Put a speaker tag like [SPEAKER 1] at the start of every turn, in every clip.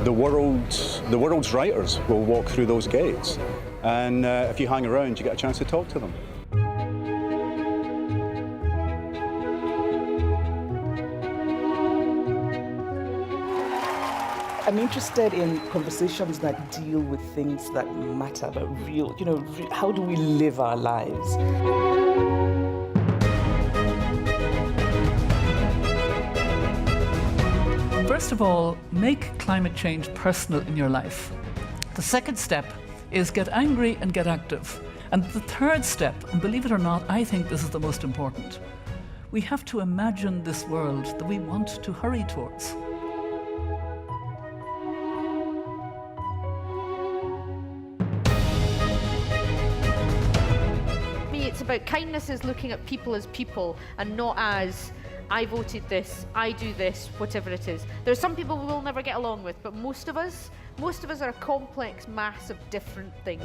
[SPEAKER 1] the world's writers will walk through those gates, and if you hang around, you get a chance to talk to them.
[SPEAKER 2] I'm interested in conversations that deal with things that matter, but real, how do we live our lives?
[SPEAKER 3] First of all, make climate change personal in your life. The second step is get angry and get active. And the third step, and believe it or not, I think this is the most important. We have to imagine this world that we want to hurry towards.
[SPEAKER 4] It's about kindness is looking at people as people and not as I voted this, I do this, whatever it is. There are some people we will never get along with, but most of us are a complex mass of different things.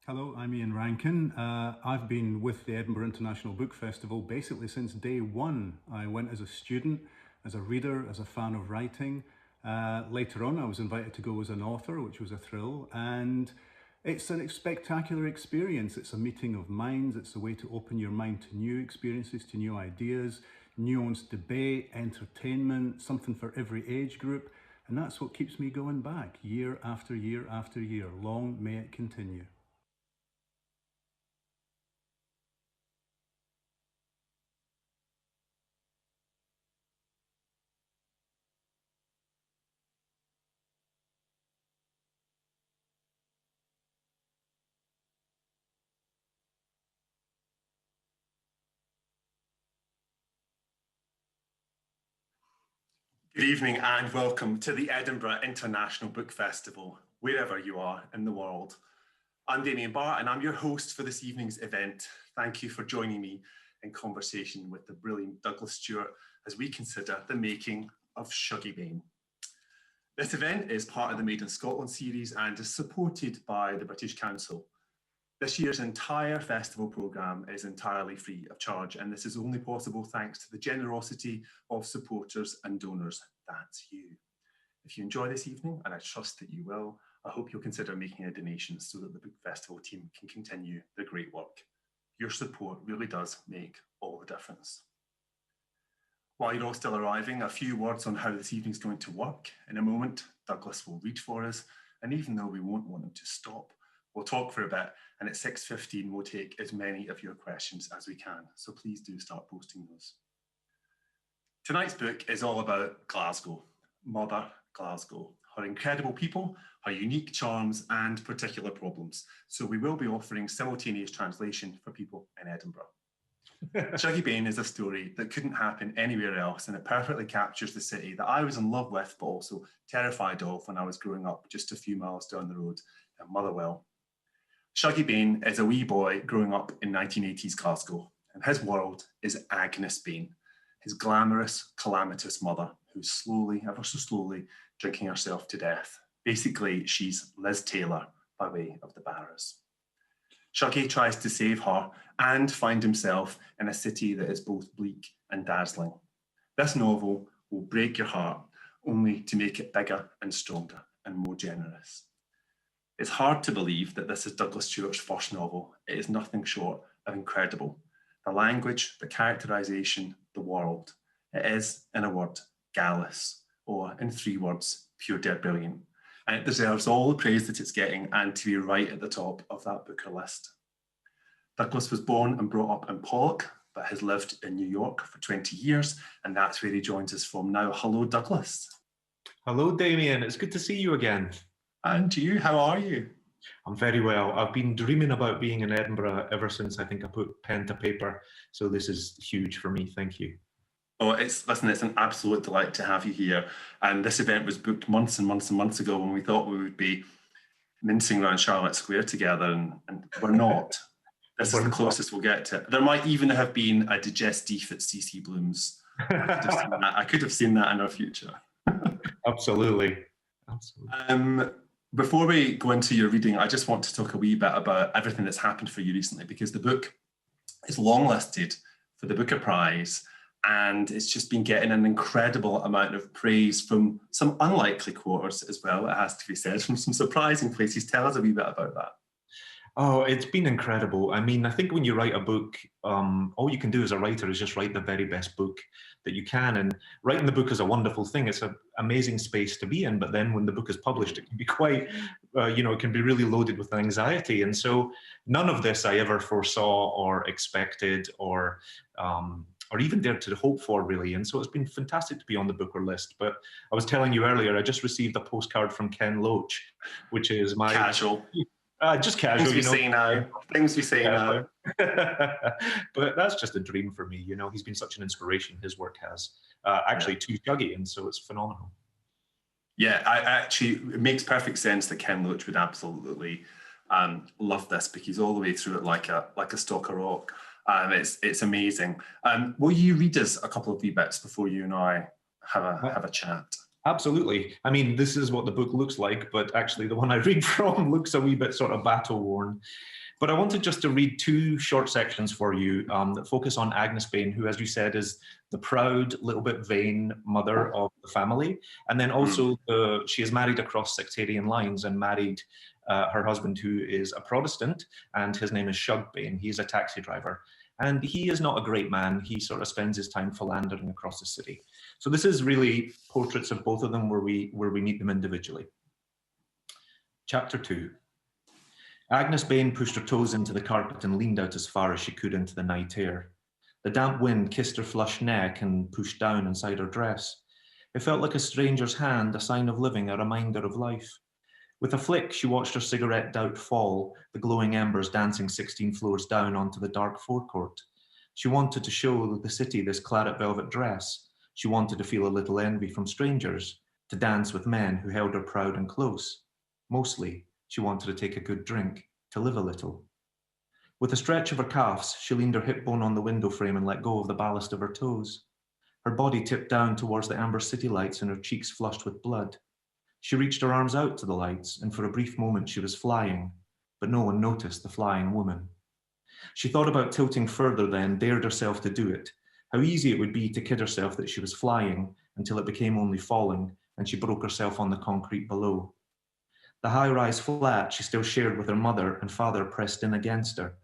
[SPEAKER 1] Hello, I'm Ian Rankin. I've been with the Edinburgh International Book Festival basically since day one. I went as a student, as a reader, as a fan of writing. Later on, I was invited to go as an author, which was a thrill. And it's a spectacular experience. It's a meeting of minds. It's a way to open your mind to new experiences, to new ideas, nuanced debate, entertainment, something for every age group. And that's what keeps me going back year after year after year. Long may it continue.
[SPEAKER 5] Good evening and welcome to the Edinburgh International Book Festival, wherever you are in the world. I'm Damian Barr and I'm your host for this evening's event. Thank you for joining me in conversation with the brilliant Douglas Stuart as we consider the making of Shuggie Bain. This event is part of the Made in Scotland series and is supported by the British Council. This year's entire festival programme is entirely free of charge, and this is only possible thanks to the generosity of supporters and donors. That's you. If you enjoy this evening, and I trust that you will, I hope you'll consider making a donation so that the Book Festival team can continue their great work. Your support really does make all the difference. While you're all still arriving, a few words on how this evening's going to work. In a moment, Douglas will read for us, and even though we won't want him to stop, we'll talk for a bit, and at 6:15 we'll take as many of your questions as we can, so please do start posting those. Tonight's book is all about Glasgow, Mother Glasgow, her incredible people, her unique charms and particular problems. So we will be offering simultaneous translation for people in Edinburgh. Shuggie Bain is a story that couldn't happen anywhere else, and it perfectly captures the city that I was in love with, but also terrified of when I was growing up just a few miles down the road in Motherwell. Shuggie Bain is a wee boy growing up in 1980s Glasgow, and his world is Agnes Bain, his glamorous, calamitous mother, who's slowly, ever so slowly, drinking herself to death. Basically, she's Liz Taylor by way of the Barras. Shuggie tries to save her and find himself in a city that is both bleak and dazzling. This novel will break your heart, only to make it bigger and stronger and more generous. It's hard to believe that this is Douglas Stuart's first novel. It is nothing short of incredible. The language, the characterisation, the world. It is, in a word, gallus, or in 3 words, pure dead brilliant. And it deserves all the praise that it's getting and to be right at the top of that Booker list. Douglas was born and brought up in Pollock, but has lived in New York for 20 years, and that's where he joins us from now. Hello, Douglas.
[SPEAKER 6] Hello, Damian. It's good to see you again.
[SPEAKER 5] And you, how are you?
[SPEAKER 6] I'm very well. I've been dreaming about being in Edinburgh ever since I think I put pen to paper. So this is huge for me. Thank you.
[SPEAKER 5] Oh, it's an absolute delight to have you here. And this event was booked months and months and months ago when we thought we would be mincing around Charlotte Square together, and we're not. This is the closest we'll get to it. There might even have been a digestif at CC Bloom's. I could have seen that in our future.
[SPEAKER 6] Absolutely.
[SPEAKER 5] Before we go into your reading, I just want to talk a wee bit about everything that's happened for you recently, because the book is longlisted for the Booker Prize, and it's just been getting an incredible amount of praise from some unlikely quarters as well, it has to be said, from some surprising places. Tell us a wee bit about that.
[SPEAKER 6] Oh, it's been incredible. I mean, I think when you write a book, all you can do as a writer is just write the very best book that you can. And writing the book is a wonderful thing. It's an amazing space to be in. But then when the book is published, it can be quite, it can be really loaded with anxiety. And so none of this I ever foresaw or expected or even dared to hope for, really. And so it's been fantastic to be on the Booker list. But I was telling you earlier, I just received a postcard from Ken Loach, which is my...
[SPEAKER 5] Casual.
[SPEAKER 6] Just casual,
[SPEAKER 5] Things we say now. Things we say now.
[SPEAKER 6] But that's just a dream for me. He's been such an inspiration. His work has actually to Shuggie, and so it's phenomenal.
[SPEAKER 5] Yeah, it makes perfect sense that Ken Loach would absolutely love this, because he's all the way through it like a stalker rock. It's amazing. Will you read us a couple of wee bits before you and I have a chat?
[SPEAKER 6] Absolutely. I mean, this is what the book looks like, but actually the one I read from looks a wee bit sort of battle-worn. But I wanted just to read two short sections for you that focus on Agnes Bain, who, as you said, is the proud, little bit vain mother of the family. And then also she is married across sectarian lines and married her husband, who is a Protestant, and his name is Shuggie Bain. He's a taxi driver. And he is not a great man. He sort of spends his time philandering across the city. So this is really portraits of both of them where we meet them individually. Chapter 2. Agnes Bain pushed her toes into the carpet and leaned out as far as she could into the night air. The damp wind kissed her flushed neck and pushed down inside her dress. It felt like a stranger's hand, a sign of living, a reminder of life. With a flick, she watched her cigarette doubt fall, the glowing embers dancing 16 floors down onto the dark forecourt. She wanted to show the city this claret velvet dress. She wanted to feel a little envy from strangers, to dance with men who held her proud and close. Mostly, she wanted to take a good drink, to live a little. With a stretch of her calves, she leaned her hip bone on the window frame and let go of the ballast of her toes. Her body tipped down towards the amber city lights and her cheeks flushed with blood. She reached her arms out to the lights, and for a brief moment she was flying, but no one noticed the flying woman. She thought about tilting further then, dared herself to do it. How easy it would be to kid herself that she was flying until it became only falling, and she broke herself on the concrete below. The high-rise flat she still shared with her mother and father pressed in against her.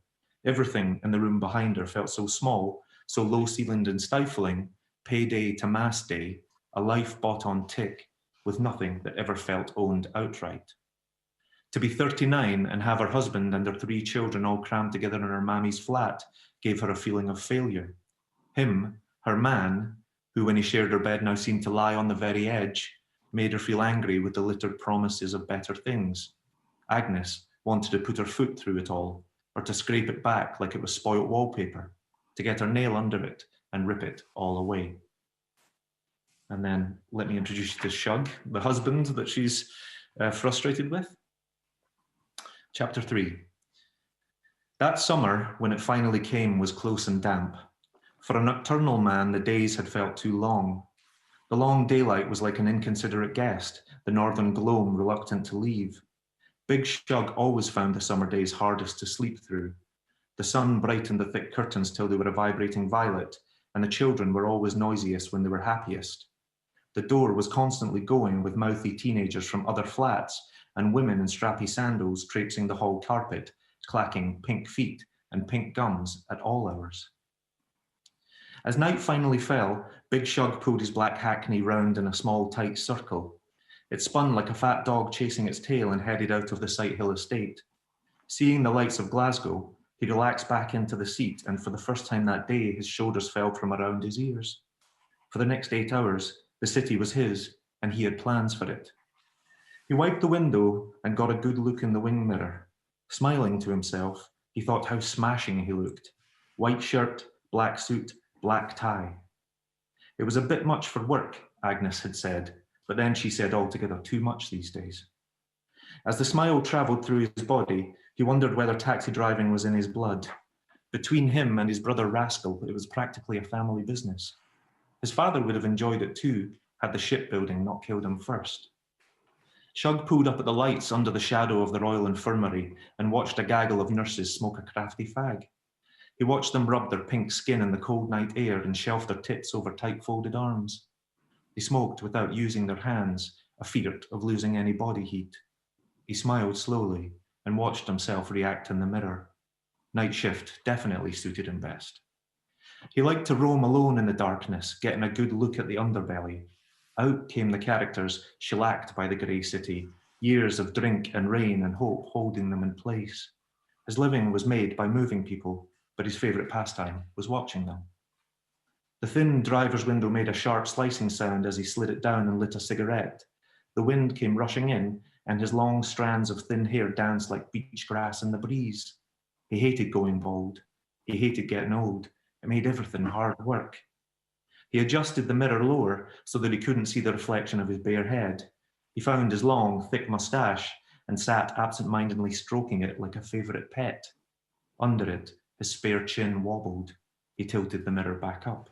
[SPEAKER 6] Everything in the room behind her felt so small, so low-ceilinged and stifling, payday to mass day, a life bought on tick, with nothing that ever felt owned outright. To be 39 and have her husband and her 3 children all crammed together in her mammy's flat gave her a feeling of failure. Him, her man, who when he shared her bed now seemed to lie on the very edge, made her feel angry with the littered promises of better things. Agnes wanted to put her foot through it all, or to scrape it back like it was spoilt wallpaper, to get her nail under it and rip it all away. And then let me introduce you to Shuggie, the husband that she's frustrated with. Chapter 3. That summer, when it finally came, was close and damp. For a nocturnal man, the days had felt too long. The long daylight was like an inconsiderate guest, the northern gloam reluctant to leave. Big Shuggie always found the summer days hardest to sleep through. The sun brightened the thick curtains till they were a vibrating violet, and the children were always noisiest when they were happiest. The door was constantly going with mouthy teenagers from other flats and women in strappy sandals traipsing the hall carpet, clacking pink feet and pink gums at all hours. As night finally fell, Big Shuggie pulled his black hackney round in a small tight circle. It spun like a fat dog chasing its tail and headed out of the Sighthill estate. Seeing the lights of Glasgow, he relaxed back into the seat, and for the first time that day, his shoulders fell from around his ears. For the next 8 hours, the city was his, and he had plans for it. He wiped the window and got a good look in the wing mirror. Smiling to himself, he thought how smashing he looked. White shirt, black suit, black tie. It was a bit much for work, Agnes had said, but then she said altogether too much these days. As the smile travelled through his body, he wondered whether taxi driving was in his blood. Between him and his brother Rascal, it was practically a family business. His father would have enjoyed it too, had the shipbuilding not killed him first. Shug pulled up at the lights under the shadow of the Royal Infirmary and watched a gaggle of nurses smoke a crafty fag. He watched them rub their pink skin in the cold night air and shelf their tits over tight folded arms. They smoked without using their hands, afeard of losing any body heat. He smiled slowly and watched himself react in the mirror. Night shift definitely suited him best. He liked to roam alone in the darkness, getting a good look at the underbelly. Out came the characters shellacked by the grey city, years of drink and rain and hope holding them in place. His living was made by moving people, but his favourite pastime was watching them. The thin driver's window made a sharp slicing sound as he slid it down and lit a cigarette. The wind came rushing in, and his long strands of thin hair danced like beach grass in the breeze. He hated going bald. He hated getting old. It made everything hard work. He adjusted the mirror lower so that he couldn't see the reflection of his bare head. He found his long, thick moustache and sat absent-mindedly stroking it like a favourite pet. Under it, his spare chin wobbled. He tilted the mirror back up.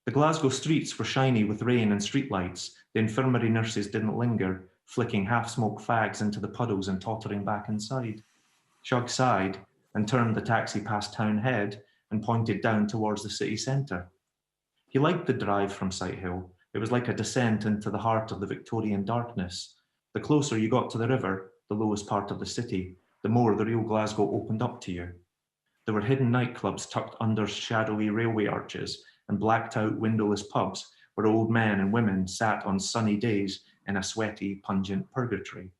[SPEAKER 6] The Glasgow streets were shiny with rain and streetlights. The infirmary nurses didn't linger, flicking half-smoked fags into the puddles and tottering back inside. Shug sighed and turned the taxi past Town Head and pointed down towards the city centre. He liked the drive from Sighthill. It was like a descent into the heart of the Victorian darkness. The closer you got to the river, the lowest part of the city, the more the real Glasgow opened up to you. There were hidden nightclubs tucked under shadowy railway arches and blacked-out windowless pubs where old men and women sat on sunny days in a sweaty, pungent purgatory.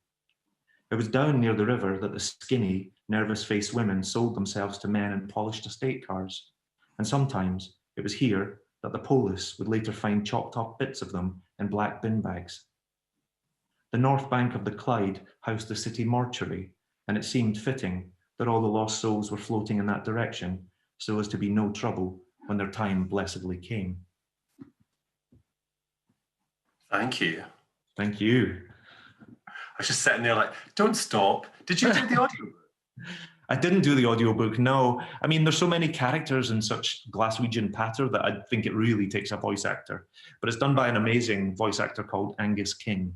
[SPEAKER 6] It was down near the river that the skinny, nervous-faced women sold themselves to men in polished estate cars. And sometimes it was here that the police would later find chopped-up bits of them in black bin bags. The north bank of the Clyde housed the city mortuary, and it seemed fitting that all the lost souls were floating in that direction so as to be no trouble when their time blessedly came.
[SPEAKER 5] Thank you.
[SPEAKER 6] Thank you.
[SPEAKER 5] I was just sitting there like, don't stop. Did you do the audio?
[SPEAKER 6] I didn't do the audiobook, no. I mean, there's so many characters in such Glaswegian patter that I think it really takes a voice actor. But it's done by an amazing voice actor called Angus King.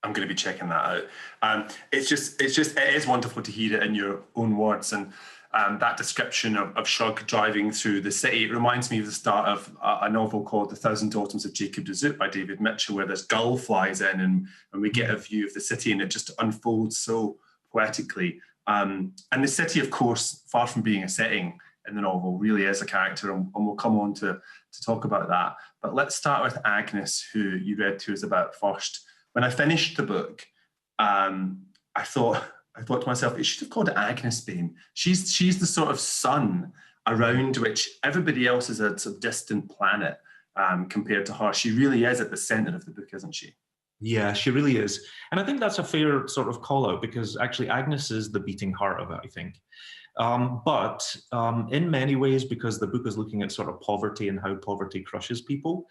[SPEAKER 5] I'm going to be checking that out. It is wonderful to hear it in your own words. And that description of Shug driving through the city, it reminds me of the start of a novel called The Thousand Autumns of Jacob de Zoet by David Mitchell, where this gull flies in and we get a view of the city and it just unfolds so poetically. And the city, of course, far from being a setting in the novel, really is a character, and we'll come on to talk about that. But let's start with Agnes, who you read to us about first. When I finished the book, I thought to myself, it should have called it Agnes Bain. She's the sort of sun around which everybody else is a sort of distant planet compared to her. She really is at the centre of the book, isn't she?
[SPEAKER 6] Yeah, she really is. And I think that's a fair sort of call out, because actually Agnes is the beating heart of it, I think. But in many ways, because the book is looking at sort of poverty and how poverty crushes people,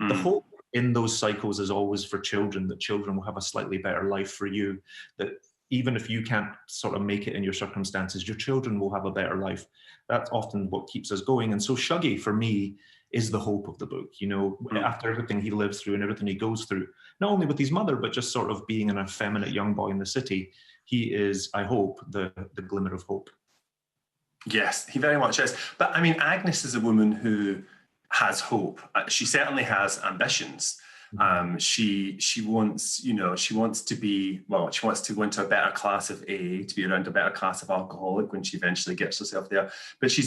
[SPEAKER 6] the hope in those cycles is always for children, that children will have a slightly better life for you, that even if you can't sort of make it in your circumstances, your children will have a better life. That's often what keeps us going. And so Shuggie, for me, is the hope of the book, you know, after everything he lives through and everything he goes through, not only with his mother, but just sort of being an effeminate young boy in the city. He is, I hope, the glimmer of hope. Yes,
[SPEAKER 5] he very much is. But I mean, Agnes is a woman who has hope. She certainly has ambitions. She wants to go into a better class of AA, to be around a better class of alcoholic when she eventually gets herself there. But she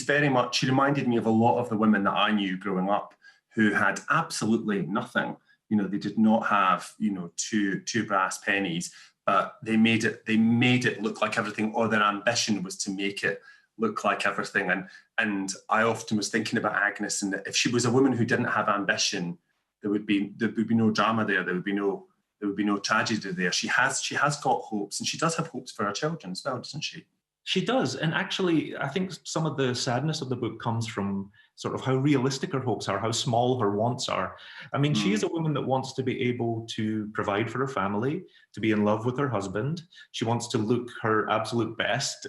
[SPEAKER 5] reminded me of a lot of the women that I knew growing up who had absolutely nothing. You know, they did not have, two brass pennies, but they made it look like everything, or their ambition was to make it look like everything. And I often was thinking about Agnes, and if she was a woman who didn't have ambition, there would be no drama there. There would be no there would be no tragedy there. She has got hopes, and she does have hopes for her children as well, doesn't she?
[SPEAKER 6] She does. And actually, I think some of the sadness of the book comes from sort of how realistic her hopes are, how small her wants are. I mean, she is a woman that wants to be able to provide for her family, to be in love with her husband. She wants to look her absolute best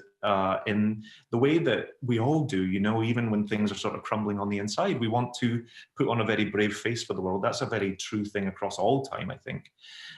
[SPEAKER 6] in the way that we all do, you know, even when things are sort of crumbling on the inside. We want to put on a very brave face for the world. That's a very true thing across all time, I think.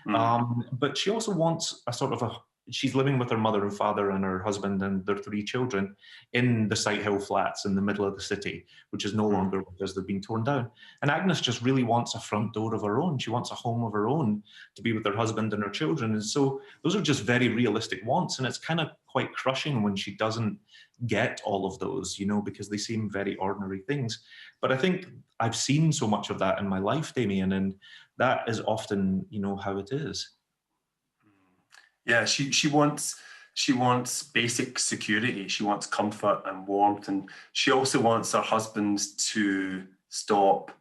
[SPEAKER 6] But she also wants a sort of she's living with her mother and father and her husband and their 3 children in the Sighthill Flats in the middle of the city, which is no longer because they've been torn down. And Agnes just really wants a front door of her own. She wants a home of her own to be with her husband and her children. And so those are just very realistic wants. And it's kind of quite crushing when she doesn't get all of those, you know, because they seem very ordinary things. But I think I've seen so much of that in my life, Damian, and that is often, you know, how it is.
[SPEAKER 5] Yeah, she wants basic security. She wants comfort and warmth, and she also wants her husband to stop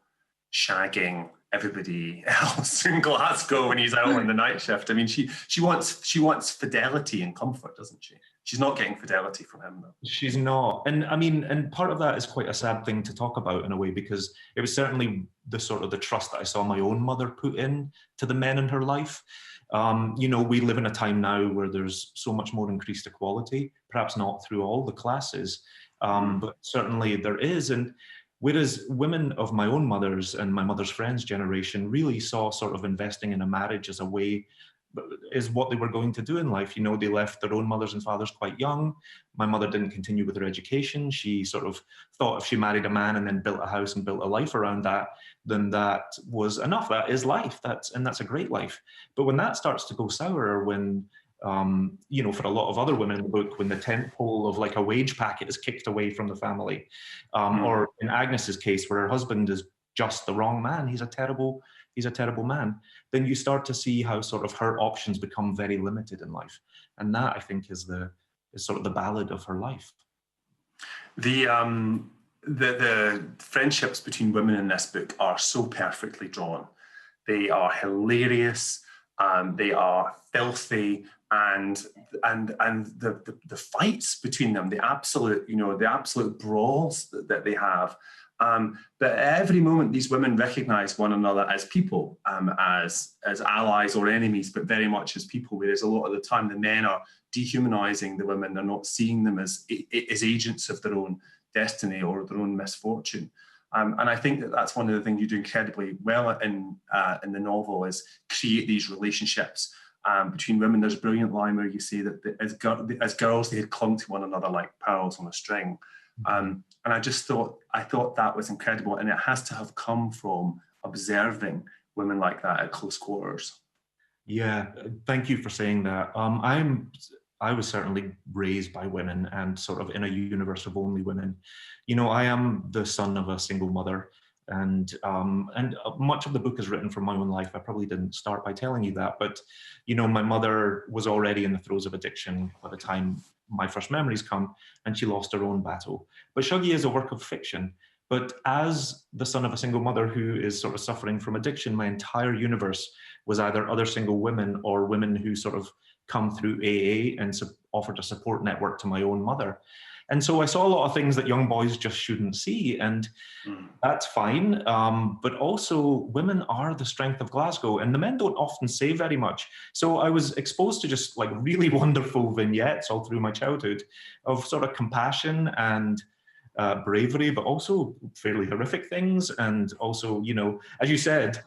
[SPEAKER 5] shagging everybody else in Glasgow when he's out on the night shift. I mean, she wants fidelity and comfort, doesn't she? She's not getting fidelity from him, though.
[SPEAKER 6] She's not. And I mean, and part of that is quite a sad thing to talk about in a way, because it was certainly the sort of the trust that I saw my own mother put in to the men in her life. You know, we live in a time now where there's so much more increased equality, perhaps not through all the classes, but certainly there is. And whereas women of my own mother's and my mother's friends' generation really saw sort of investing in a marriage as a way, is what they were going to do in life. You know, they left their own mothers and fathers quite young. My mother didn't continue with her education. She sort of thought if she married a man and then built a house and built a life around that, then that was enough. That is life. That's a great life. But when that starts to go sour, when you know, for a lot of other women in the book, when the tent pole of like a wage packet is kicked away from the family, or in Agnes's case, where her husband is just the wrong man, he's a terrible man, then you start to see how sort of her options become very limited in life. And that, I think, is sort of the ballad of her life.
[SPEAKER 5] The friendships between women in this book are so perfectly drawn. They are hilarious, they are filthy, and the fights between them, the absolute brawls that they have. But at every moment, these women recognise one another as people, as allies or enemies, but very much as people. Whereas a lot of the time, the men are dehumanising the women; they're not seeing them as agents of their own destiny or their own misfortune. And I think that's one of the things you do incredibly well in the novel, is create these relationships between women. There's a brilliant line where you say that as girls they had clung to one another like pearls on a string. And I thought that was incredible, and it has to have come from observing women like that at close quarters. Yeah,
[SPEAKER 6] thank you for saying that. I was certainly raised by women and sort of in a universe of only women. You know, I am the son of a single mother, and much of the book is written from my own life. I probably didn't start by telling you that, but you know, my mother was already in the throes of addiction by the time my first memories come, and she lost her own battle. But Shuggie is a work of fiction. But as the son of a single mother who is sort of suffering from addiction, my entire universe was either other single women or women who sort of come through AA and offered a support network to my own mother. And so I saw a lot of things that young boys just shouldn't see, and that's fine. But also, women are the strength of Glasgow, and the men don't often say very much. So I was exposed to just like really wonderful vignettes all through my childhood of sort of compassion and bravery, but also fairly horrific things. And also, you know, as you said,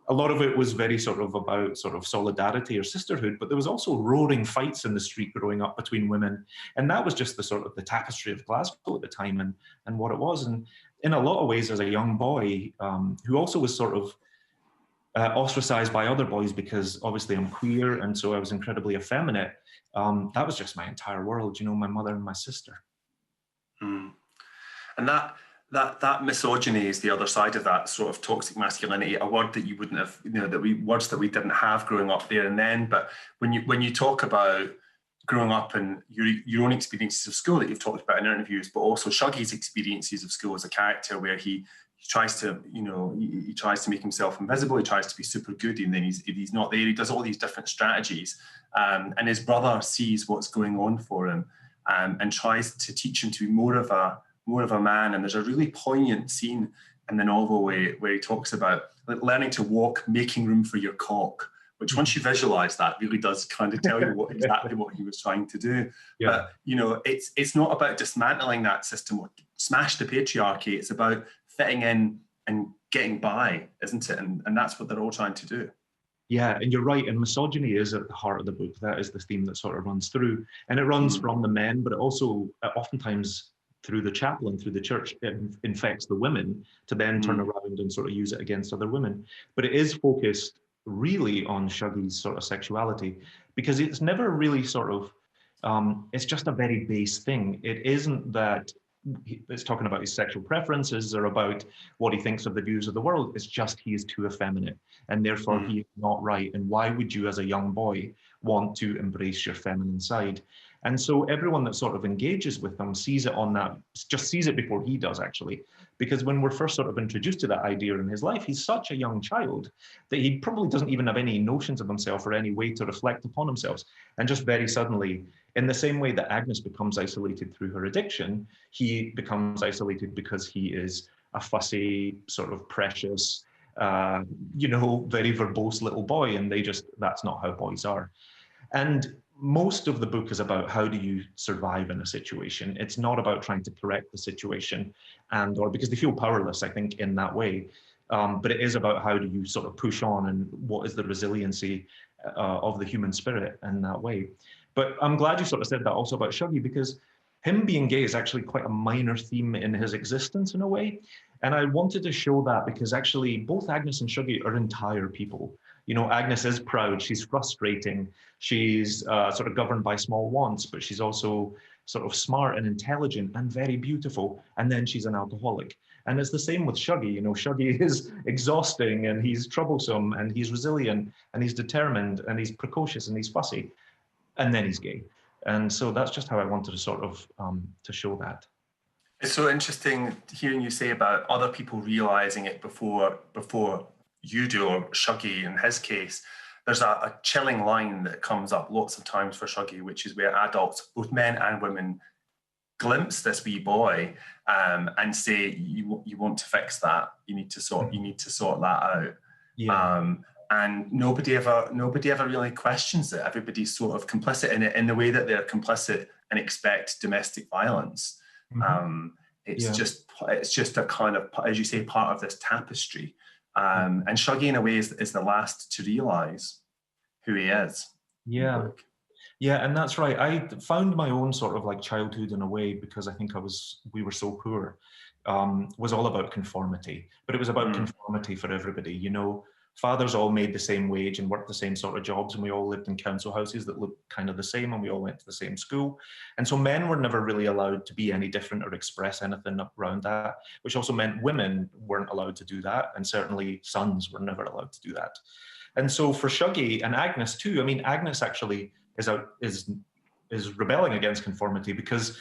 [SPEAKER 6] a lot of it was very sort of about sort of solidarity or sisterhood, but there was also roaring fights in the street growing up between women. And that was just the sort of the tapestry of Glasgow at the time and what it was. And in a lot of ways, as a young boy, who also was sort of ostracized by other boys because obviously I'm queer, and so I was incredibly effeminate, that was just my entire world, you know, my mother and my sister.
[SPEAKER 5] And that misogyny is the other side of that sort of toxic masculinity, a word that you wouldn't have, you know, words that we didn't have growing up there and then. But when you talk about growing up and your own experiences of school that you've talked about in interviews, but also Shuggie's experiences of school as a character, where he he tries to, he tries to make himself invisible. He tries to be super good, and then if he's not there, he does all these different strategies. And his brother sees what's going on for him, and tries to teach him to be more of a man. And there's a really poignant scene in the novel where he talks about learning to walk, making room for your cock, which once you visualize that really does kind of tell you exactly what he was trying to do.
[SPEAKER 6] Yeah.
[SPEAKER 5] But, it's not about dismantling that system or smash the patriarchy. It's about fitting in and getting by, isn't it? And that's what they're all trying to do.
[SPEAKER 6] Yeah, and you're right. And misogyny is at the heart of the book. That is the theme that sort of runs through. And it runs from the men, but it also oftentimes through the chaplain, through the church, it infects the women to then turn around and sort of use it against other women. But it is focused really on Shuggie's sort of sexuality, because it's never really sort of, it's just a very base thing. It isn't that it's talking about his sexual preferences or about what he thinks of the views of the world. It's just he is too effeminate, and therefore he is not right. And why would you as a young boy want to embrace your feminine side? And so everyone that sort of engages with him sees it on that, just sees it before he does, actually. Because when we're first sort of introduced to that idea in his life, he's such a young child that he probably doesn't even have any notions of himself or any way to reflect upon himself. And just very suddenly, in the same way that Agnes becomes isolated through her addiction, he becomes isolated because he is a fussy, sort of precious, very verbose little boy. And that's not how boys are. And most of the book is about how do you survive in a situation. It's not about trying to correct the situation or because they feel powerless, I think, in that way. But it is about how do you sort of push on and what is the resiliency of the human spirit in that way. But I'm glad you sort of said that also about Shuggie, because him being gay is actually quite a minor theme in his existence in a way. And I wanted to show that because actually both Agnes and Shuggie are entire people. Agnes is proud, she's frustrating, she's sort of governed by small wants, but she's also sort of smart and intelligent and very beautiful. And then she's an alcoholic. And it's the same with Shuggie. Shuggie is exhausting, and he's troublesome, and he's resilient, and he's determined, and he's precocious, and he's fussy. And then he's gay. And so that's just how I wanted to sort of to show that.
[SPEAKER 5] It's so interesting hearing you say about other people realizing it before you do, or Shuggie in his case. There's a chilling line that comes up lots of times for Shuggie, which is where adults, both men and women, glimpse this wee boy and say, you want to fix that. You need to sort that out. Yeah. And nobody ever really questions it. Everybody's sort of complicit in it in the way that they're complicit and expect domestic violence. Mm-hmm. It's just a kind of, as you say, part of this tapestry. And Shuggie, in a way, is the last to realise who he is.
[SPEAKER 6] Yeah. Yeah, and that's right. I found my own sort of like childhood in a way, because I think we were so poor, was all about conformity. But it was about conformity for everybody. Fathers all made the same wage and worked the same sort of jobs, and we all lived in council houses that looked kind of the same, and we all went to the same school. And so men were never really allowed to be any different or express anything around that, which also meant women weren't allowed to do that, and certainly sons were never allowed to do that. And so for Shuggie and Agnes too, I mean, Agnes actually is rebelling against conformity, because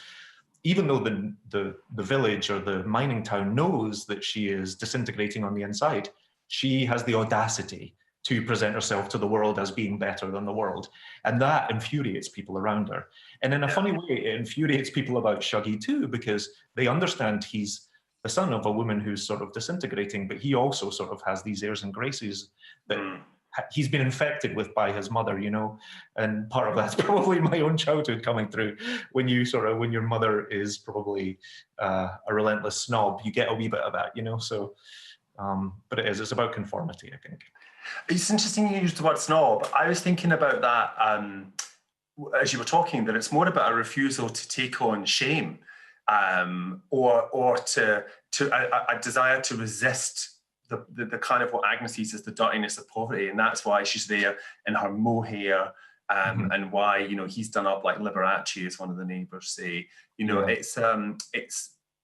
[SPEAKER 6] even though the village or the mining town knows that she is disintegrating on the inside, she has the audacity to present herself to the world as being better than the world. And that infuriates people around her. And in a funny way, it infuriates people about Shuggie too, because they understand he's the son of a woman who's sort of disintegrating, but he also sort of has these airs and graces that he's been infected with by his mother, and part of that's probably my own childhood coming through. When your mother is probably a relentless snob, you get a wee bit of that, so... but it's about conformity, I think.
[SPEAKER 5] It's interesting you used the word snob. I was thinking about that as you were talking, that it's more about a refusal to take on shame, or to a desire to resist the kind of what Agnes sees as the dirtiness of poverty, and that's why she's there in her mohair, and why he's done up like Liberace, as one of the neighbours say.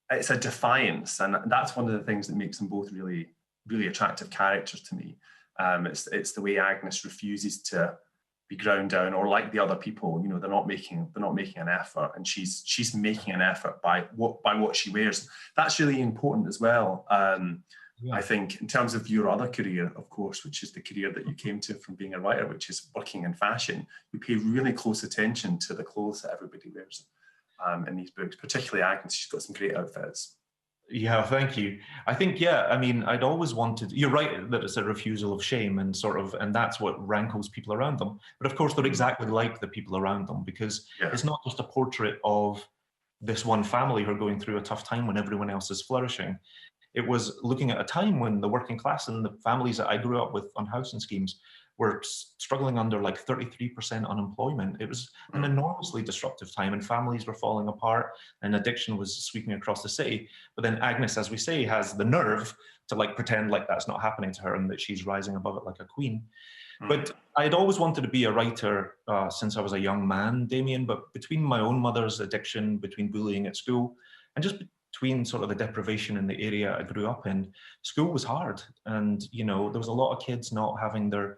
[SPEAKER 5] It's a defiance, and that's one of the things that makes them both really, really attractive characters to me. It's the way Agnes refuses to be ground down, or like the other people, you know, they're not making an effort, and she's making an effort by what she wears. That's really important as well. I think in terms of your other career, of course, which is the career that you came to from being a writer, which is working in fashion, you pay really close attention to the clothes that everybody wears in these books, particularly Agnes. She's got some great outfits.
[SPEAKER 6] Yeah, thank you. I think, yeah, I mean, I'd always wanted, you're right that it's a refusal of shame and and that's what rankles people around them. But of course, they're exactly like the people around them, because it's not just a portrait of this one family who are going through a tough time when everyone else is flourishing. It was looking at a time when the working class and the families that I grew up with on housing schemes were struggling under like 33% unemployment. It was an enormously disruptive time, and families were falling apart and addiction was sweeping across the city. But then Agnes, as we say, has the nerve to like pretend like that's not happening to her and that she's rising above it like a queen. But I'd always wanted to be a writer since I was a young man, Damian, but between my own mother's addiction, between bullying at school, and just between sort of the deprivation in the area I grew up in, school was hard. And, you know, there was a lot of kids not having their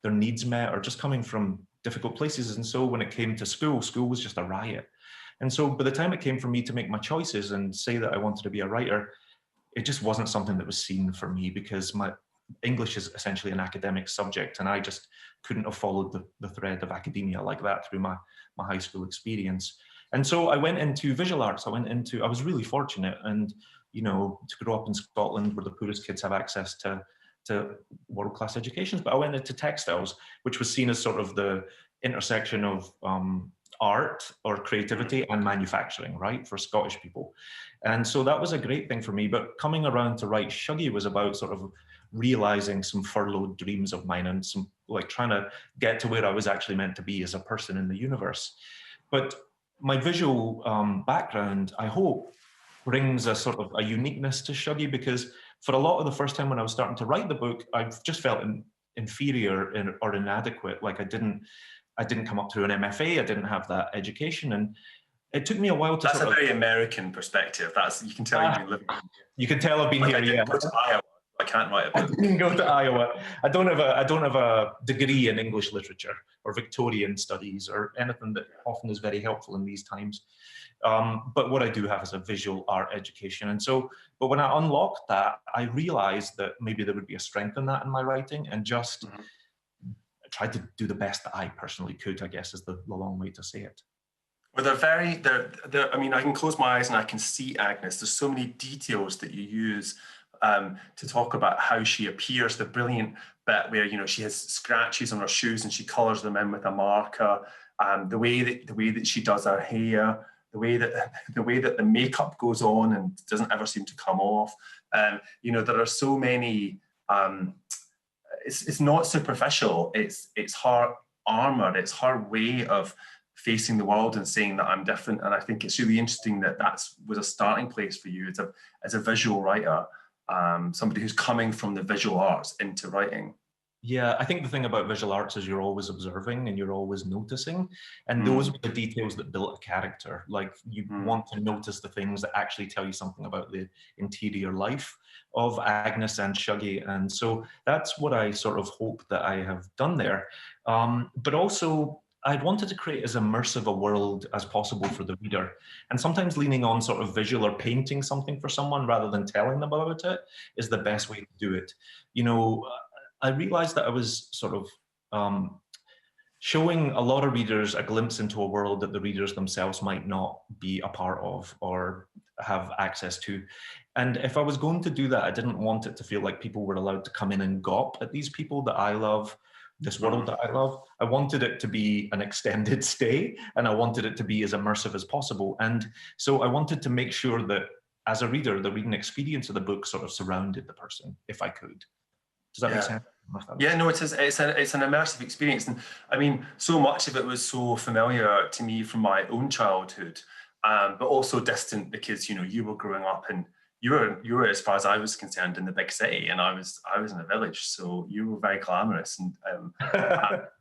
[SPEAKER 6] needs met or just coming from difficult places. And so when it came to school, school was just a riot. And so by the time it came for me to make my choices and say that I wanted to be a writer, it just wasn't something that was seen for me, because my English is essentially an academic subject, and I just couldn't have followed the thread of academia like that through my high school experience. And so I went into visual arts. I was really fortunate, and, you know, to grow up in Scotland where the poorest kids have access to world-class educations, but I went into textiles, which was seen as sort of the intersection of art or creativity and manufacturing, right, for Scottish people. And so that was a great thing for me. But coming around to write Shuggie was about sort of realizing some furloughed dreams of mine and some like trying to get to where I was actually meant to be as a person in the universe. But my visual background, I hope, brings a sort of a uniqueness to Shuggie, because for a lot of the first time when I was starting to write the book, I just felt inferior or inadequate. Like I didn't come up through an MFA. I didn't have that education, and it took me a while to.
[SPEAKER 5] That's a very American perspective. You can tell you've been living.
[SPEAKER 6] You can tell I've been here. Yeah.
[SPEAKER 5] Go to Iowa. I can't write a book.
[SPEAKER 6] I didn't go to Iowa. I don't have a degree in English literature or Victorian studies or anything that often is very helpful in these times. But what I do have is a visual art education. And so, but when I unlocked that, I realized that maybe there would be a strength in that in my writing, and just tried to do the best that I personally could, I guess is the long way to say it.
[SPEAKER 5] Well, I mean, I can close my eyes and I can see Agnes. There's so many details that you use to talk about how she appears. The brilliant bit where, you know, she has scratches on her shoes and she colours them in with a marker. The way that she does her hair, the way that the makeup goes on and doesn't ever seem to come off. You know, there are so many. It's not superficial. It's her armour. It's her way of facing the world and saying that I'm different. And I think it's really interesting that was a starting place for you as a visual writer, somebody who's coming from the visual arts into writing.
[SPEAKER 6] Yeah, I think the thing about visual arts is you're always observing and you're always noticing. And those were the details that built a character. Like you want to notice the things that actually tell you something about the interior life of Agnes and Shuggie. And so that's what I sort of hope that I have done there. But also, I'd wanted to create as immersive a world as possible for the reader. And sometimes leaning on sort of visual or painting something for someone rather than telling them about it is the best way to do it. You know, I realized that I was sort of showing a lot of readers a glimpse into a world that the readers themselves might not be a part of or have access to. And if I was going to do that, I didn't want it to feel like people were allowed to come in and gawp at these people that I love, this world that I love. I wanted it to be an extended stay, and I wanted it to be as immersive as possible. And so I wanted to make sure that as a reader, the reading experience of the book sort of surrounded the person, if I could. Does that make sense?
[SPEAKER 5] Yeah, no, it's an immersive experience. And I mean, so much of it was so familiar to me from my own childhood, but also distant because, you know, you were growing up and you were, as far as I was concerned, in the big city, and I was in a village, so you were very glamorous, and but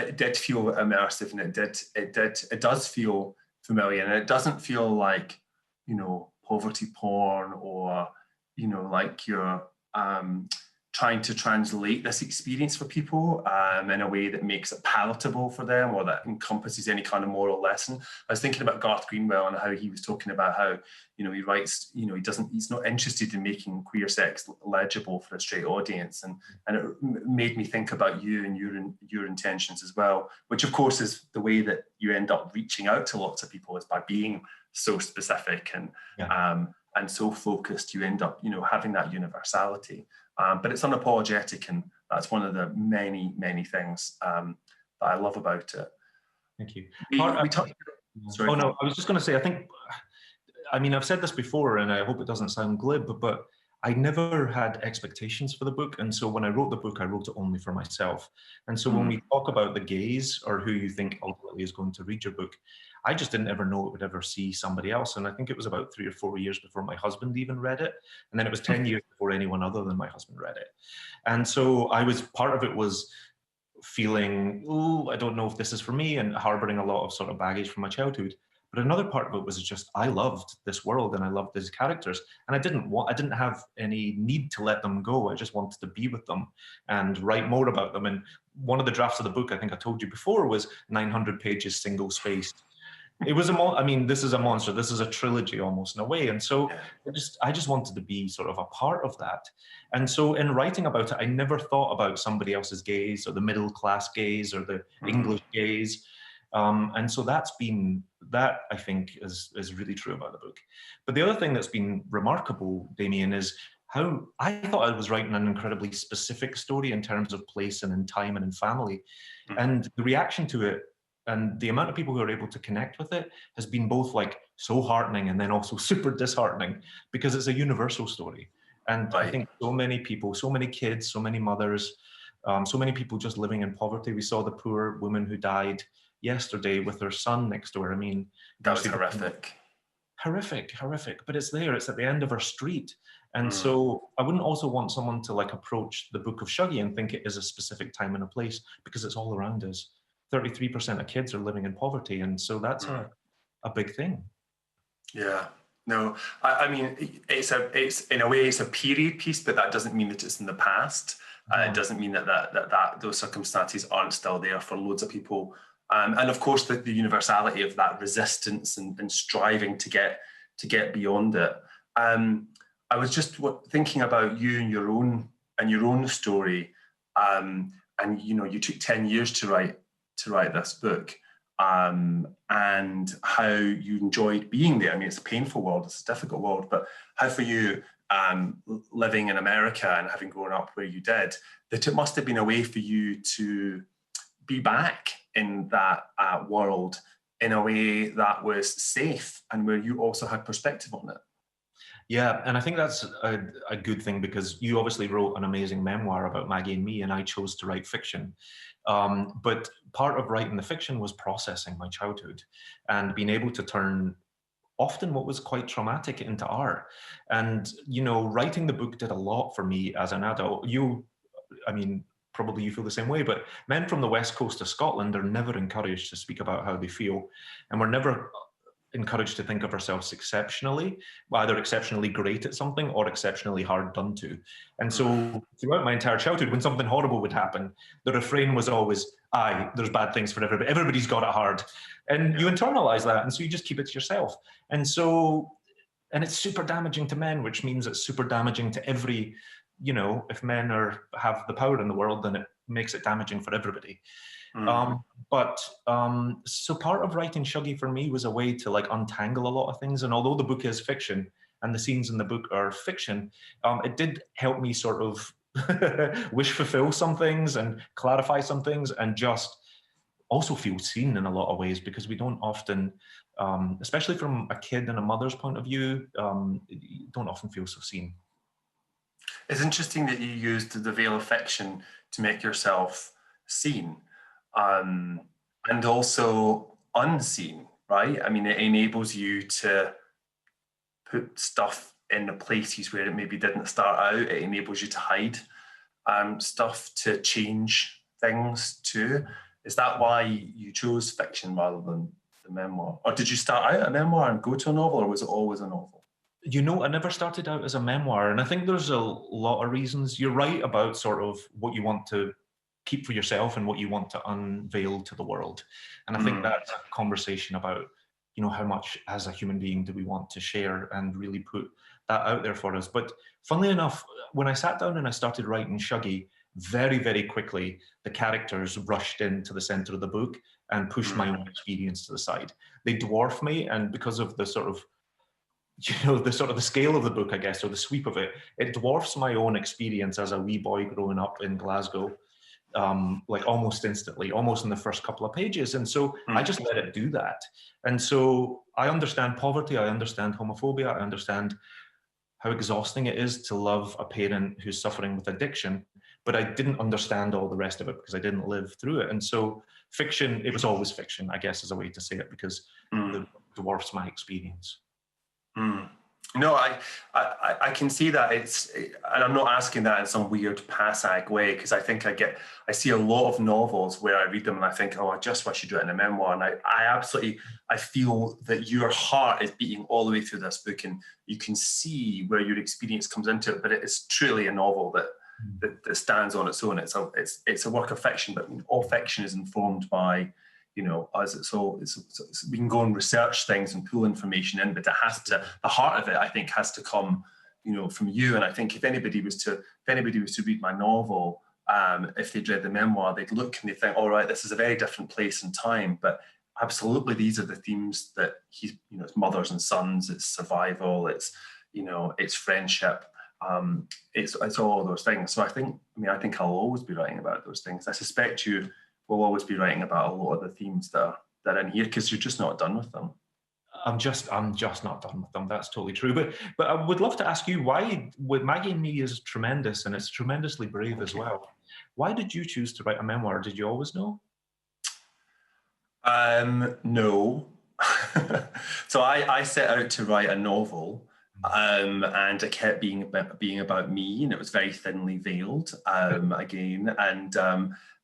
[SPEAKER 5] it did feel immersive, and it does feel familiar, and it doesn't feel like, you know, poverty porn or, you know, like you're trying to translate this experience for people in a way that makes it palatable for them or that encompasses any kind of moral lesson. I was thinking about Garth Greenwell and how he was talking about how, he writes, he's not interested in making queer sex legible for a straight audience. And it made me think about you and your intentions as well, which of course is the way that you end up reaching out to lots of people, is by being so specific and so focused. You end up, having that universality. But it's unapologetic, and that's one of the many, many things that I love about it.
[SPEAKER 6] Thank you.
[SPEAKER 5] Sorry.
[SPEAKER 6] Oh, no, I was just going to say, I've said this before, and I hope it doesn't sound glib, but I never had expectations for the book. And so when I wrote the book, I wrote it only for myself. And so when we talk about the gaze or who you think ultimately is going to read your book, I just didn't ever know it would ever see somebody else. And I think it was about 3 or 4 years before my husband even read it. And then it was 10 years before anyone other than my husband read it. And so part of it was feeling, I don't know if this is for me, and harboring a lot of sort of baggage from my childhood. But another part of it was just, I loved this world and I loved these characters, and I didn't have any need to let them go. I just wanted to be with them and write more about them. And one of the drafts of the book, I think I told you before, was 900 pages, single spaced. It was this is a monster. This is a trilogy almost in a way. And so I just wanted to be sort of a part of that. And so in writing about it, I never thought about somebody else's gaze or the middle class gaze or the English gaze. And so that I think is really true about the book. But the other thing that's been remarkable, Damian, is how I thought I was writing an incredibly specific story in terms of place and in time and in family. And the reaction to it and the amount of people who are able to connect with it has been both like so heartening and then also super disheartening, because it's a universal story. And I think so many people, so many kids, so many mothers, so many people just living in poverty. We saw the poor woman who died yesterday with her son next to her. I mean,
[SPEAKER 5] that was horrific.
[SPEAKER 6] Horrific, but it's there. It's at the end of our street. And so I wouldn't also want someone to like approach the Book of Shuggie and think it is a specific time and a place, because it's all around us. 33% of kids are living in poverty, and so that's a big thing.
[SPEAKER 5] Yeah. No, I mean, it's in a way it's a period piece, but that doesn't mean that it's in the past. It doesn't mean that those circumstances aren't still there for loads of people. And of course, the universality of that resistance and striving to get beyond it. I was just thinking about you and your own story, and you took 10 years to write this book, and how you enjoyed being there. I mean, it's a painful world, it's a difficult world, but how for you, living in America and having grown up where you did, that it must have been a way for you to be back in that world in a way that was safe and where you also had perspective on it.
[SPEAKER 6] Yeah, and I think that's a good thing, because you obviously wrote an amazing memoir about Maggie and me, and I chose to write fiction. But part of writing the fiction was processing my childhood and being able to turn often what was quite traumatic into art. And, writing the book did a lot for me as an adult. Probably you feel the same way, but men from the west coast of Scotland are never encouraged to speak about how they feel. And we're never encouraged to think of ourselves exceptionally, either exceptionally great at something or exceptionally hard done to. And so throughout my entire childhood, when something horrible would happen, the refrain was always, there's bad things for everybody. Everybody's got it hard. And you internalize that, and so you just keep it to yourself. And it's super damaging to men, which means it's super damaging to every, if men have the power in the world, then it makes it damaging for everybody. So part of writing Shuggie for me was a way to untangle a lot of things. And although the book is fiction and the scenes in the book are fiction, it did help me sort of wish fulfill some things and clarify some things, and just also feel seen in a lot of ways, because we don't often, especially from a kid and a mother's point of view, you don't often feel so seen.
[SPEAKER 5] It's interesting that you used the veil of fiction to make yourself seen, and also unseen, right? I mean, it enables you to put stuff in the places where it maybe didn't start out. It enables you to hide stuff, to change things too. Is that why you chose fiction rather than the memoir? Or did you start out a memoir and go to a novel, or was it always a novel?
[SPEAKER 6] You know, I never started out as a memoir, and I think there's a lot of reasons. You're right about sort of what you want to keep for yourself and what you want to unveil to the world. And I think that's a conversation about, you know, how much as a human being do we want to share and really put that out there for us. But funnily enough, when I sat down and I started writing Shuggie, very, very quickly, the characters rushed into the center of the book and pushed my own experience to the side. They dwarf me, and because of the sort of, you know, the sort of the scale of the book, I guess, or the sweep of it, it dwarfs my own experience as a wee boy growing up in Glasgow, like almost instantly, almost in the first couple of pages. And so I just let it do that. And so I understand poverty, I understand homophobia, I understand how exhausting it is to love a parent who's suffering with addiction, but I didn't understand all the rest of it because I didn't live through it. And so fiction, it was always fiction, I guess is a way to say it, because it dwarfs my experience.
[SPEAKER 5] No, I can see that. And I'm not asking that in some weird passag way, because I think I see a lot of novels where I read them and I think, oh, I just wish you'd written a memoir. And I feel that your heart is beating all the way through this book, and you can see where your experience comes into it. But it is truly a novel that stands on its own. It's a work of fiction, but all fiction is informed by, you know, we can go and research things and pull information in, but the heart of it, I think, has to come, you know, from you. And I think if anybody was to read my novel, if they'd read the memoir, they'd look and they think, all right, this is a very different place and time, but absolutely these are the themes that he's, you know, it's mothers and sons, it's survival, it's, you know, it's friendship, it's all of those things. So I think I'll always be writing about those things. I suspect you will always be writing about a lot of the themes that are in here, because you're just not done with them.
[SPEAKER 6] I'm just not done with them. That's totally true. But I would love to ask you, why, with Maggie and Me is tremendous, and it's tremendously brave as well. Why did you choose to write a memoir? Did you always know?
[SPEAKER 5] No. So I set out to write a novel, and it kept being about me, and it was very thinly veiled again.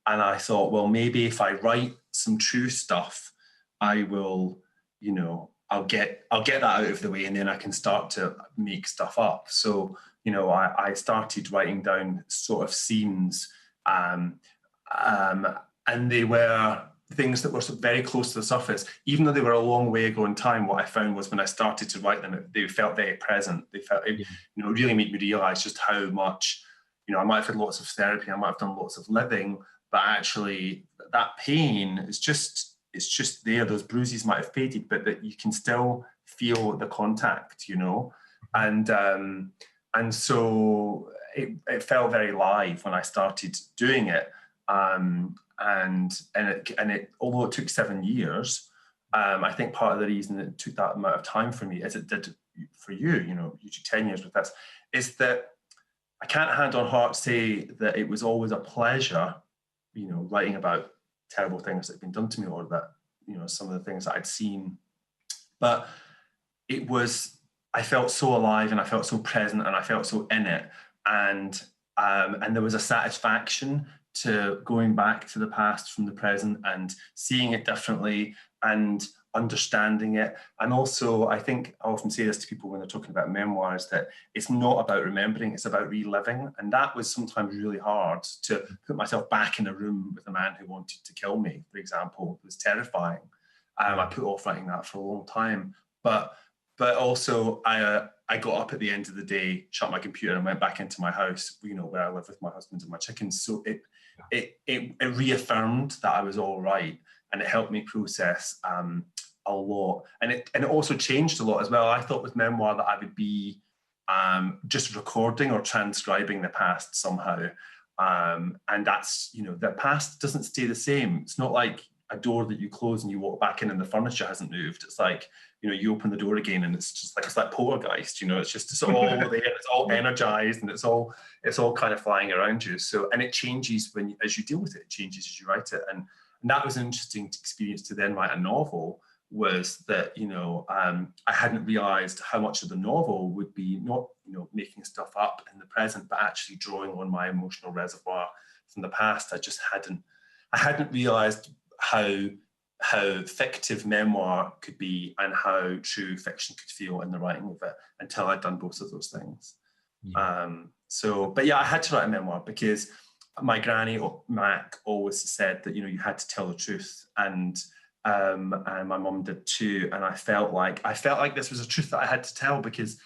[SPEAKER 5] And I thought, well, maybe if I write some true stuff, I will, you know, I'll get that out of the way, and then I can start to make stuff up. So, you know, I started writing down sort of scenes, and they were things that were very close to the surface. Even though they were a long way ago in time, what I found was when I started to write them, they felt very present. They felt, you know, it really made me realize just how much, you know, I might have had lots of therapy, I might have done lots of living, but actually that pain is just, it's just there. Those bruises might have faded, but that you can still feel the contact, you know? And so it felt very live when I started doing it. And it, although it took 7 years, I think part of the reason it took that amount of time for me, as it did for you, you know, you took 10 years with this, is that I can't hand on heart say that it was always a pleasure, you know, writing about terrible things that had been done to me, or that, you know, some of the things that I'd seen. But it was, I felt so alive, and I felt so present, and I felt so in it. And there was a satisfaction to going back to the past from the present and seeing it differently and understanding it. And also, I think I often say this to people when they're talking about memoirs, that it's not about remembering, it's about reliving. And that was sometimes really hard, to put myself back in a room with a man who wanted to kill me, for example. It was terrifying. I put off writing that for a long time. But also, I got up at the end of the day, shut my computer, and went back into my house, you know, where I live with my husband and my chickens. So it reaffirmed that I was all right, and it helped me process a lot. And it also changed a lot as well. I thought with memoir that I would be just recording or transcribing the past somehow. And that's, you know, the past doesn't stay the same. It's not like a door that you close and you walk back in and the furniture hasn't moved. It's like, you know, you open the door again and it's just like, it's like poltergeist, you know, it's all there, it's all energized, and it's all kind of flying around you. So, and it changes as you deal with it, it changes as you write it. And that was an interesting experience to then write a novel, was that, you know, I hadn't realized how much of the novel would be not, you know, making stuff up in the present, but actually drawing on my emotional reservoir from the past. I hadn't realized how how fictive memoir could be and how true fiction could feel in the writing of it until I'd done both of those things.
[SPEAKER 6] Yeah.
[SPEAKER 5] But yeah, I had to write a memoir because my granny, Mac, always said that, you had to tell the truth. And my mum did too. And I felt like this was a truth that I had to tell because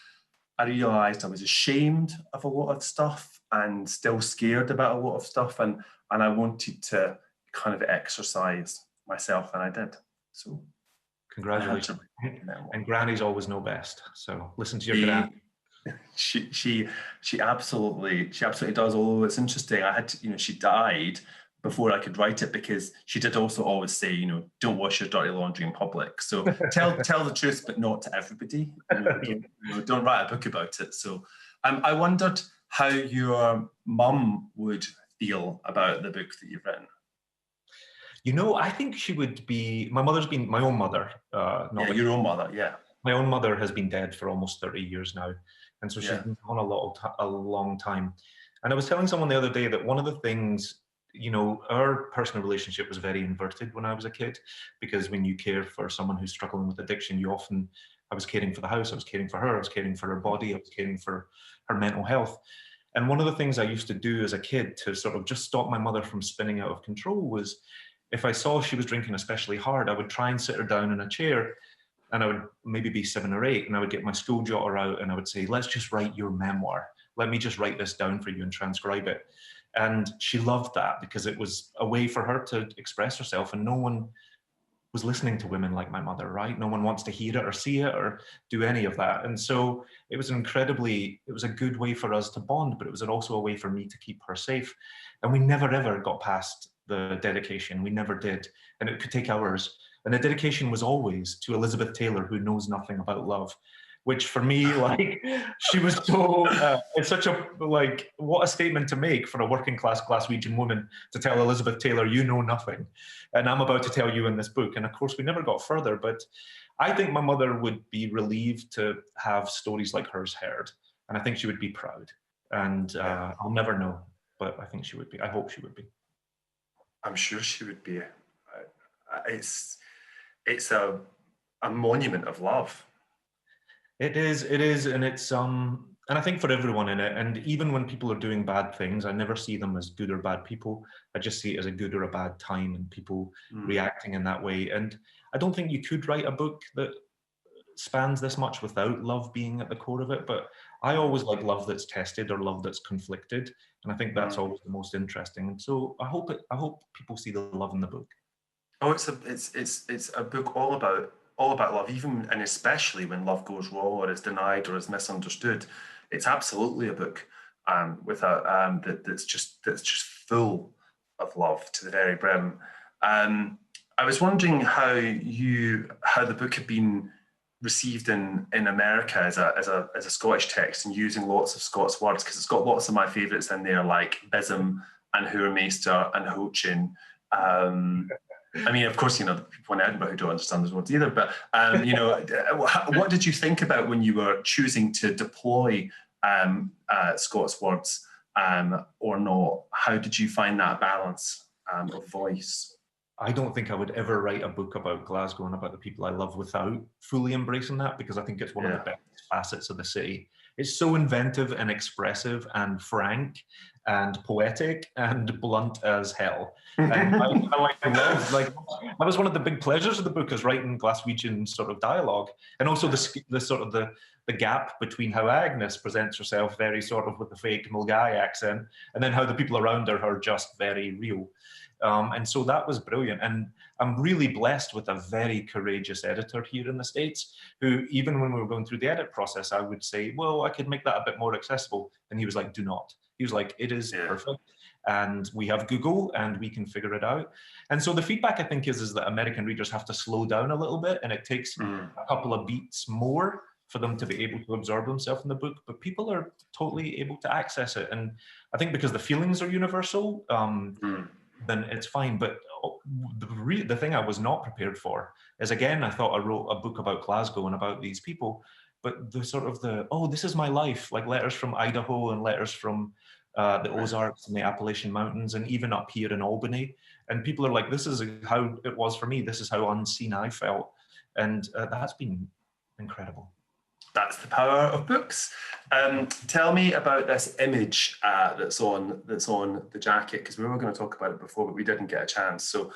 [SPEAKER 5] I realised I was ashamed of a lot of stuff and still scared about a lot of stuff. And I wanted to kind of exercise myself, and I did. So
[SPEAKER 6] congratulations. And grannies always know best. So listen to your granny.
[SPEAKER 5] She absolutely does. Although it's interesting, I had to, she died before I could write it because she did also always say, don't wash your dirty laundry in public. So tell the truth, but not to everybody. Don't write a book about it. So I wondered how your mum would feel about the book that you've written.
[SPEAKER 6] I think she would be. My mother's been my own mother.
[SPEAKER 5] Your own mother. Yeah.
[SPEAKER 6] My own mother has been dead for almost 30 years now. And so she's been gone a long time. And I was telling someone the other day that one of the things, our personal relationship was very inverted when I was a kid, because when you care for someone who's struggling with addiction, I was caring for the house, I was caring for her, I was caring for her body, I was caring for her mental health. And one of the things I used to do as a kid to sort of just stop my mother from spinning out of control was, if I saw she was drinking especially hard, I would try and sit her down in a chair, and I would maybe be 7 or 8, and I would get my school jotter out and I would say, let's just write your memoir. Let me just write this down for you and transcribe it. And she loved that because it was a way for her to express herself, and no one was listening to women like my mother, right? No one wants to hear it or see it or do any of that. And so it was a good way for us to bond, but it was also a way for me to keep her safe. And we never ever got past the dedication. We never did. And it could take hours. And the dedication was always to Elizabeth Taylor, who knows nothing about love, which for me, she was so, it's such a, what a statement to make for a working class Glaswegian woman to tell Elizabeth Taylor, you know nothing. And I'm about to tell you in this book. And of course, we never got further, but I think my mother would be relieved to have stories like hers heard. And I think she would be proud. And I'll never know, but I think she would be. I hope she would be.
[SPEAKER 5] I'm sure she would be. It's a monument of love.
[SPEAKER 6] It is, and it's and I think for everyone in it, and even when people are doing bad things, I never see them as good or bad people. I just see it as a good or a bad time and people reacting in that way. And I don't think you could write a book that spans this much without love being at the core of it. But I always like love that's tested or love that's conflicted, and I think that's always the most interesting. And so I hope people see the love in the book.
[SPEAKER 5] Oh, it's a book all about love, even and especially when love goes wrong or is denied or is misunderstood. It's absolutely a book that's just full of love to the very brim. I was wondering how the book had been received in America as a Scottish text and using lots of Scots words, because it's got lots of my favourites in there, like bism and Hoormeester and Hochin. I mean, of course, the people in Edinburgh who don't understand those words either, but, what did you think about when you were choosing to deploy Scots words or not? How did you find that balance of voice?
[SPEAKER 6] I don't think I would ever write a book about Glasgow and about the people I love without fully embracing that, because I think it's one of the best facets of the city. It's so inventive and expressive and frank and poetic and blunt as hell. And that was one of the big pleasures of the book, is writing Glaswegian sort of dialogue, and also the sort of the gap between how Agnes presents herself very sort of with the fake Mulgai accent, and then how the people around her are just very real. And so that was brilliant. And I'm really blessed with a very courageous editor here in the States, who, even when we were going through the edit process, I would say, well, I could make that a bit more accessible. And he was like, do not. He was like, it is perfect. And we have Google and we can figure it out. And so the feedback, I think, is that American readers have to slow down a little bit, and it takes a couple of beats more for them to be able to absorb themselves in the book. But people are totally able to access it. And I think because the feelings are universal, then it's fine. But the thing I was not prepared for is, again, I thought I wrote a book about Glasgow and about these people, but the sort of oh, this is my life, like letters from Idaho and letters from the Ozarks and the Appalachian Mountains, and even up here in Albany. And people are like, this is how it was for me. This is how unseen I felt. And that's been incredible.
[SPEAKER 5] That's the power of books. Tell me about this image that's on the jacket, because we were going to talk about it before, but we didn't get a chance. So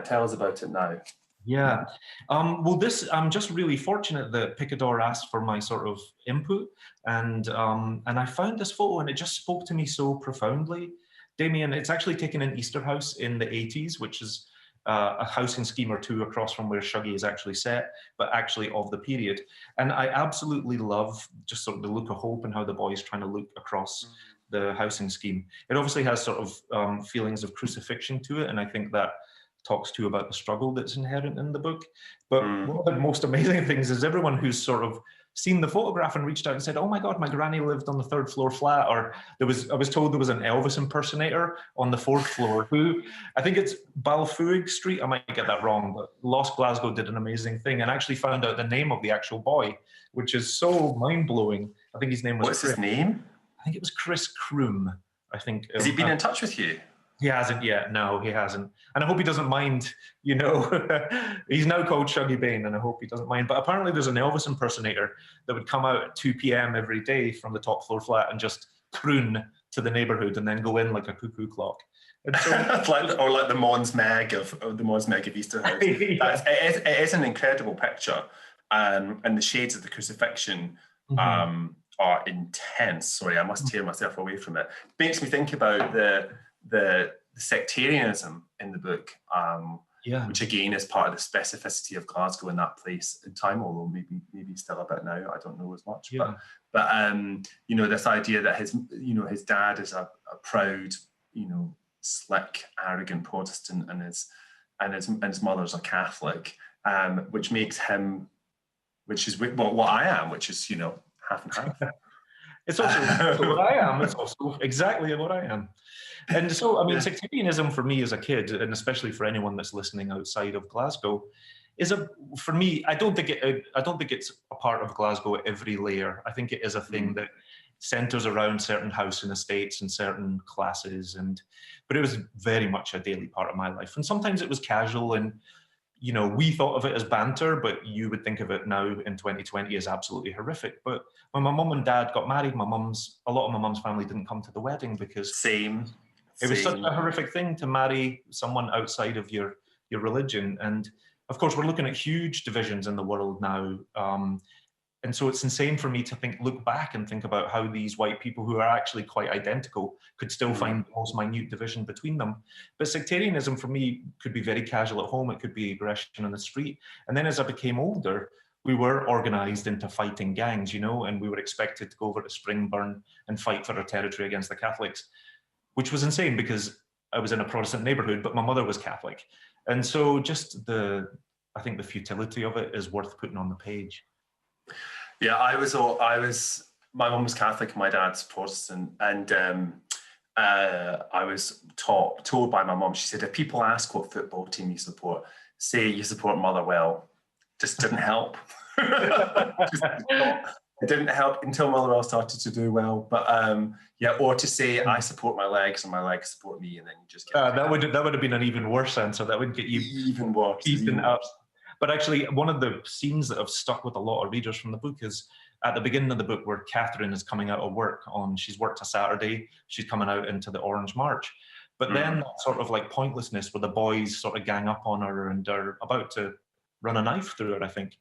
[SPEAKER 5] tell us about it now.
[SPEAKER 6] Yeah. Well, I'm just really fortunate that Picador asked for my sort of input, and I found this photo, and it just spoke to me so profoundly. Damian, it's actually taken in Easterhouse in the 80s, which is a housing scheme or two across from where Shuggie is actually set, but actually of the period. And I absolutely love just sort of the look of hope and how the boy is trying to look across the housing scheme. It obviously has sort of feelings of crucifixion to it, and I think that talks to about the struggle that's inherent in the book. But one of the most amazing things is everyone who's sort of seen the photograph and reached out and said, oh my God, my granny lived on the 3rd floor flat, or I was told there was an Elvis impersonator on the 4th floor who, I think it's Balfoig Street, I might get that wrong, but Lost Glasgow did an amazing thing and actually found out the name of the actual boy, which is so mind-blowing. I think his name was
[SPEAKER 5] What's his name?
[SPEAKER 6] I think it was Chris Kroom, I think.
[SPEAKER 5] Has he been in touch with you?
[SPEAKER 6] He hasn't yet. No, he hasn't. And I hope he doesn't mind, you know. He's now called Shuggie Bain, and I hope he doesn't mind. But apparently there's an Elvis impersonator that would come out at 2 p.m. every day from the top floor flat and just croon to the neighbourhood and then go in like a cuckoo clock. And so,
[SPEAKER 5] like the Mons Meg of Easterhouse. Yeah. It is an incredible picture, and the shades of the crucifixion are intense. Sorry, I must tear myself away from it. Makes me think about the sectarianism in the book, which again is part of the specificity of Glasgow in that place in time, although maybe still a bit now. I don't know as much, but you know, this idea that his dad is a proud, you know, slick, arrogant Protestant, and his mother's a Catholic, which makes him, which is what I am, which is, you know, half and half.
[SPEAKER 6] It's also what I am. It's also exactly what I am. And so, I mean, sectarianism for me as a kid, and especially for anyone that's listening outside of Glasgow, for me, I don't think it's a part of Glasgow at every layer. I think it is a thing that centres around certain housing estates and certain classes, but it was very much a daily part of my life. And sometimes it was casual, and you know, we thought of it as banter, but you would think of it now in 2020 as absolutely horrific. But when my mum and dad got married, a lot of my mum's family didn't come to the wedding because it was such a horrific thing to marry someone outside of your religion. And of course, we're looking at huge divisions in the world now. And so it's insane for me to look back and think about how these white people who are actually quite identical could still find the most minute division between them. But sectarianism for me could be very casual at home. It could be aggression on the street. And then as I became older, we were organised into fighting gangs, you know, and we were expected to go over to Springburn and fight for our territory against the Catholics, which was insane because I was in a Protestant neighbourhood, but my mother was Catholic. And so just I think the futility of it is worth putting on the page.
[SPEAKER 5] Yeah, my mum was Catholic and my dad's Protestant, and I was told by my mum, she said, if people ask what football team you support, say you support Motherwell. Just didn't help. It didn't help until Motherwell started to do well. But or to say I support my legs and my legs support me, and then you just get
[SPEAKER 6] that would have been an even worse answer. That would get you
[SPEAKER 5] even worse.
[SPEAKER 6] But actually, one of the scenes that have stuck with a lot of readers from the book is at the beginning of the book where Catherine is coming out of work she's worked a Saturday, she's coming out into the Orange March. But then that sort of like pointlessness where the boys sort of gang up on her and are about to run a knife through her, I think.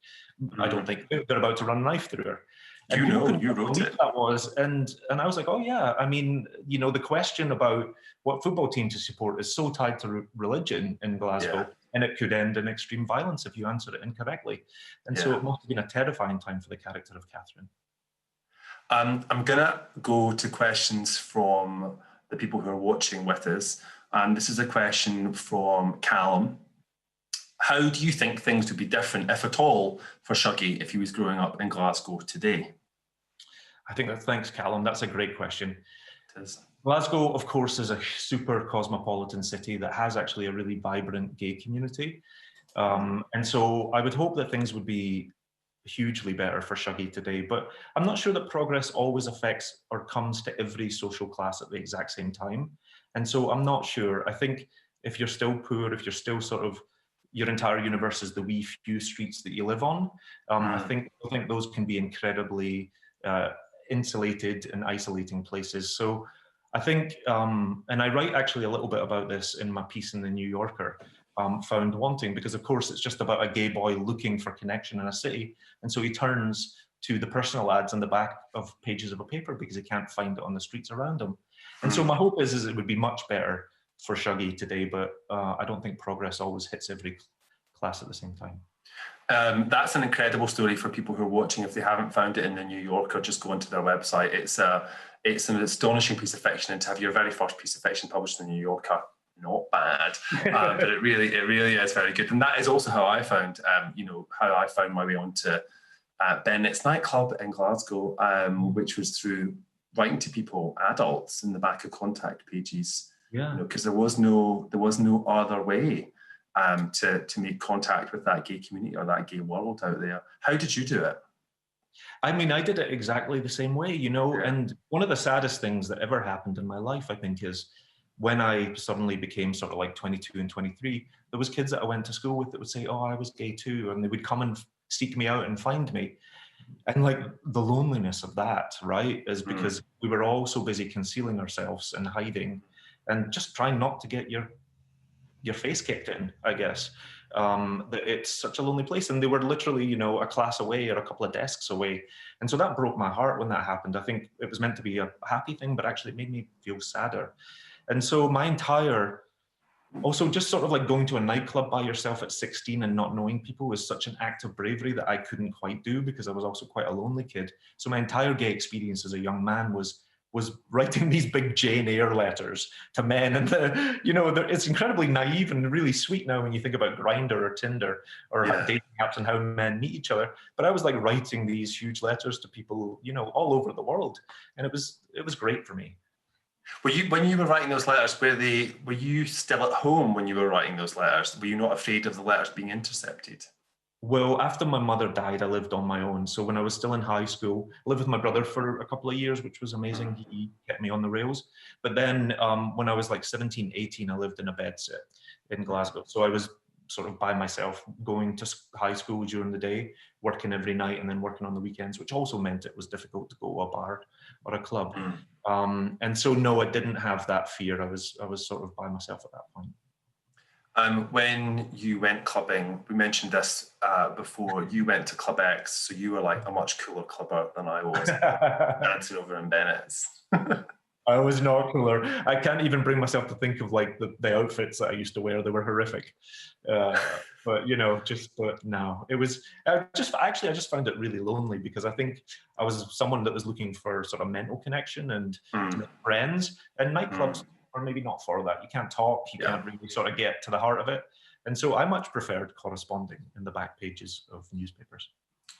[SPEAKER 6] I don't think they're about to run a knife through her. And
[SPEAKER 5] you wrote it.
[SPEAKER 6] That was, and I was like, oh yeah, I mean, you know, the question about what football team to support is so tied to religion in Glasgow, and it could end in extreme violence if you answer it incorrectly. And so it must have been a terrifying time for the character of Catherine.
[SPEAKER 5] I'm gonna go to questions from the people who are watching with us. This is a question from Callum. How do you think things would be different, if at all, for Shuggie if he was growing up in Glasgow today?
[SPEAKER 6] Thanks, Callum. That's a great question.
[SPEAKER 5] It is.
[SPEAKER 6] Glasgow, of course, is a super cosmopolitan city that has actually a really vibrant gay community. And so I would hope that things would be hugely better for Shuggie today, but I'm not sure that progress always affects or comes to every social class at the exact same time. And so I'm not sure. I think if you're still poor, if you're still sort of, your entire universe is the wee few streets that you live on, I think those can be incredibly insulated and isolating places. So I think, and I write actually a little bit about this in my piece in the New Yorker, Found Wanting, because of course it's just about a gay boy looking for connection in a city. And so he turns to the personal ads on the back of pages of a paper because he can't find it on the streets around him. And so my hope is it would be much better for Shuggie today, but I don't think progress always hits every class at the same time.
[SPEAKER 5] That's an incredible story for people who are watching. If they haven't found it in the New Yorker, just go onto their website. It's an astonishing piece of fiction, and to have your very first piece of fiction published in the New Yorker, not bad, but it really is very good. And that is also how I found, how I found my way onto Bennett's nightclub in Glasgow, which was through writing to people, adults, in the back of contact pages.
[SPEAKER 6] Yeah,
[SPEAKER 5] because there was no other way to make contact with that gay community or that gay world out there. How did you do it?
[SPEAKER 6] I mean, I did it exactly the same way, and one of the saddest things that ever happened in my life, I think, is when I suddenly became sort of like 22 and 23, there was kids that I went to school with that would say, oh, I was gay too, and they would come and seek me out and find me. And like the loneliness of that, right, is because we were all so busy concealing ourselves and hiding and just trying not to get your face kicked in, I guess. That it's such a lonely place, and they were literally, a class away or a couple of desks away. And so that broke my heart when that happened. I think it was meant to be a happy thing, but actually it made me feel sadder. And so also just sort of like going to a nightclub by yourself at 16 and not knowing people was such an act of bravery that I couldn't quite do because I was also quite a lonely kid. So my entire gay experience as a young man was writing these big Jane Eyre letters to men, and it's incredibly naive and really sweet now when you think about Grindr or Tinder or dating apps and how men meet each other. But I was like writing these huge letters to people, all over the world, and it was great for me.
[SPEAKER 5] When you were writing those letters, were you still at home when you were writing those letters? Were you not afraid of the letters being intercepted?
[SPEAKER 6] Well, after my mother died, I lived on my own. So when I was still in high school, I lived with my brother for a couple of years, which was amazing. He kept me on the rails. But then when I was like 17, 18, I lived in a bedsit in Glasgow. So I was sort of by myself, going to high school during the day, working every night, and then working on the weekends, which also meant it was difficult to go to a bar or a club. And so, no, I didn't have that fear. I was sort of by myself at that point.
[SPEAKER 5] When you went clubbing, we mentioned this before, you went to Club X, so you were like a much cooler clubber than I was, dancing over in Bennett's.
[SPEAKER 6] I was not cooler. I can't even bring myself to think of like the outfits that I used to wear. They were horrific. But no, it was, I just found it really lonely because I think I was someone that was looking for sort of mental connection and friends, and nightclubs are maybe not for that. You can't talk, you can't really sort of get to the heart of it. And so I much preferred corresponding in the back pages of newspapers.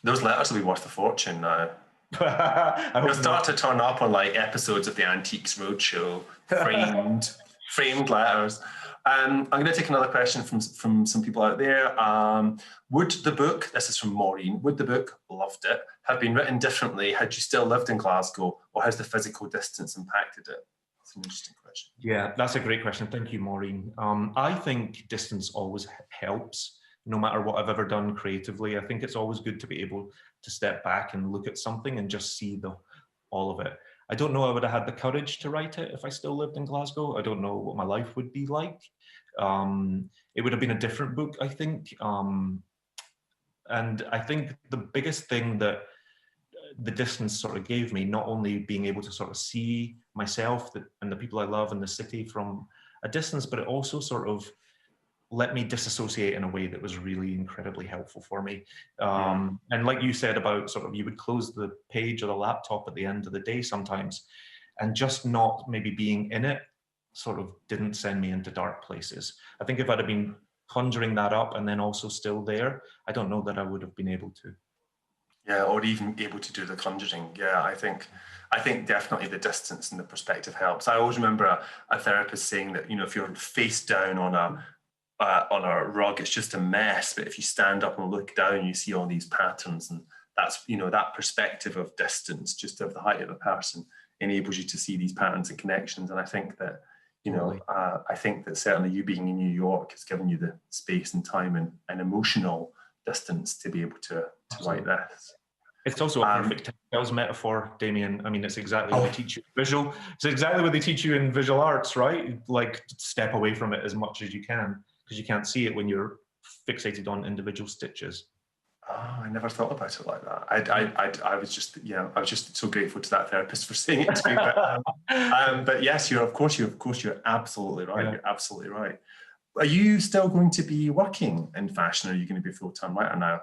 [SPEAKER 6] Those
[SPEAKER 5] letters will be worth a fortune now. You'll start to turn up on like episodes of the Antiques Roadshow, framed letters. I'm going to take another question from some people out there. Would the book, this is from Maureen, would the book, loved it, have been written differently had you still lived in Glasgow, or has the physical distance impacted it? That's an interesting question.
[SPEAKER 6] Yeah, that's a great question. Thank you, Maureen. I think distance always helps, no matter what I've ever done creatively. I think it's always good to be able to step back and look at something and just see all of it. I don't know I would have had the courage to write it if I still lived in Glasgow. I don't know what my life would be like. It would have been a different book, I think. And I think the biggest thing that the distance sort of gave me, not only being able to sort of see myself and the people I love in the city from a distance, but it also sort of let me disassociate in a way that was really incredibly helpful for me. And like you said about sort of, you would close the page or the laptop at the end of the day sometimes, and just not maybe being in it sort of didn't send me into dark places. I think if I'd have been conjuring that up and then also still there, I don't know that I would have been able to.
[SPEAKER 5] Yeah, or even able to do the conjuring. Yeah, I think definitely the distance and the perspective helps. I always remember a therapist saying that, if you're face down on on our rug, it's just a mess. But if you stand up and look down, you see all these patterns, and that's, you know, that perspective of distance, just of the height of a person, enables you to see these patterns and connections. And I think that, you know, I think that certainly you being in New York has given you the space and time and emotional distance to be able to write this.
[SPEAKER 6] It's also a perfect textiles metaphor, Damian. I mean, it's exactly what they teach you in visual. It's exactly what they teach you in visual arts, right? Like, step away from it as much as you can, because you can't see it when you're fixated on individual stitches.
[SPEAKER 5] Oh, I never thought about it like that. I was just so grateful to that therapist for saying it to me. But yes, you're absolutely right. Yeah. You're absolutely right. Are you still going to be working in fashion, or are you going to be a full-time writer now?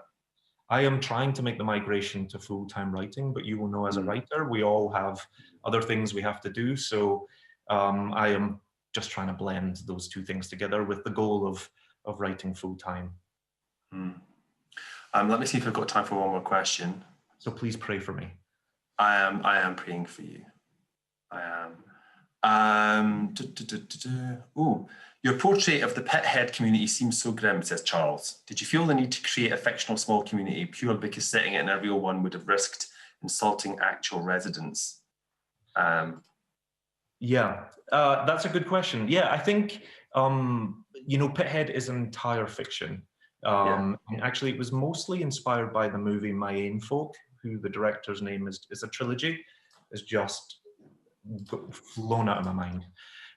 [SPEAKER 6] I am trying to make the migration to full-time writing, but you will know, as a writer, we all have other things we have to do. So I am just trying to blend those two things together with the goal of writing full-time.
[SPEAKER 5] Let me see if I've got time for one more question.
[SPEAKER 6] So please pray for me.
[SPEAKER 5] I am praying for you. I am. Oh, your portrait of the Pithead community seems so grim, says Charles. Did you feel the need to create a fictional small community purely because setting it in a real one would have risked insulting actual residents?
[SPEAKER 6] Yeah, that's a good question. Yeah, I think, you know, Pithead is entire fiction. And actually, it was mostly inspired by the movie My Ain Folk, who the director's name is a trilogy. It's just flown out of my mind.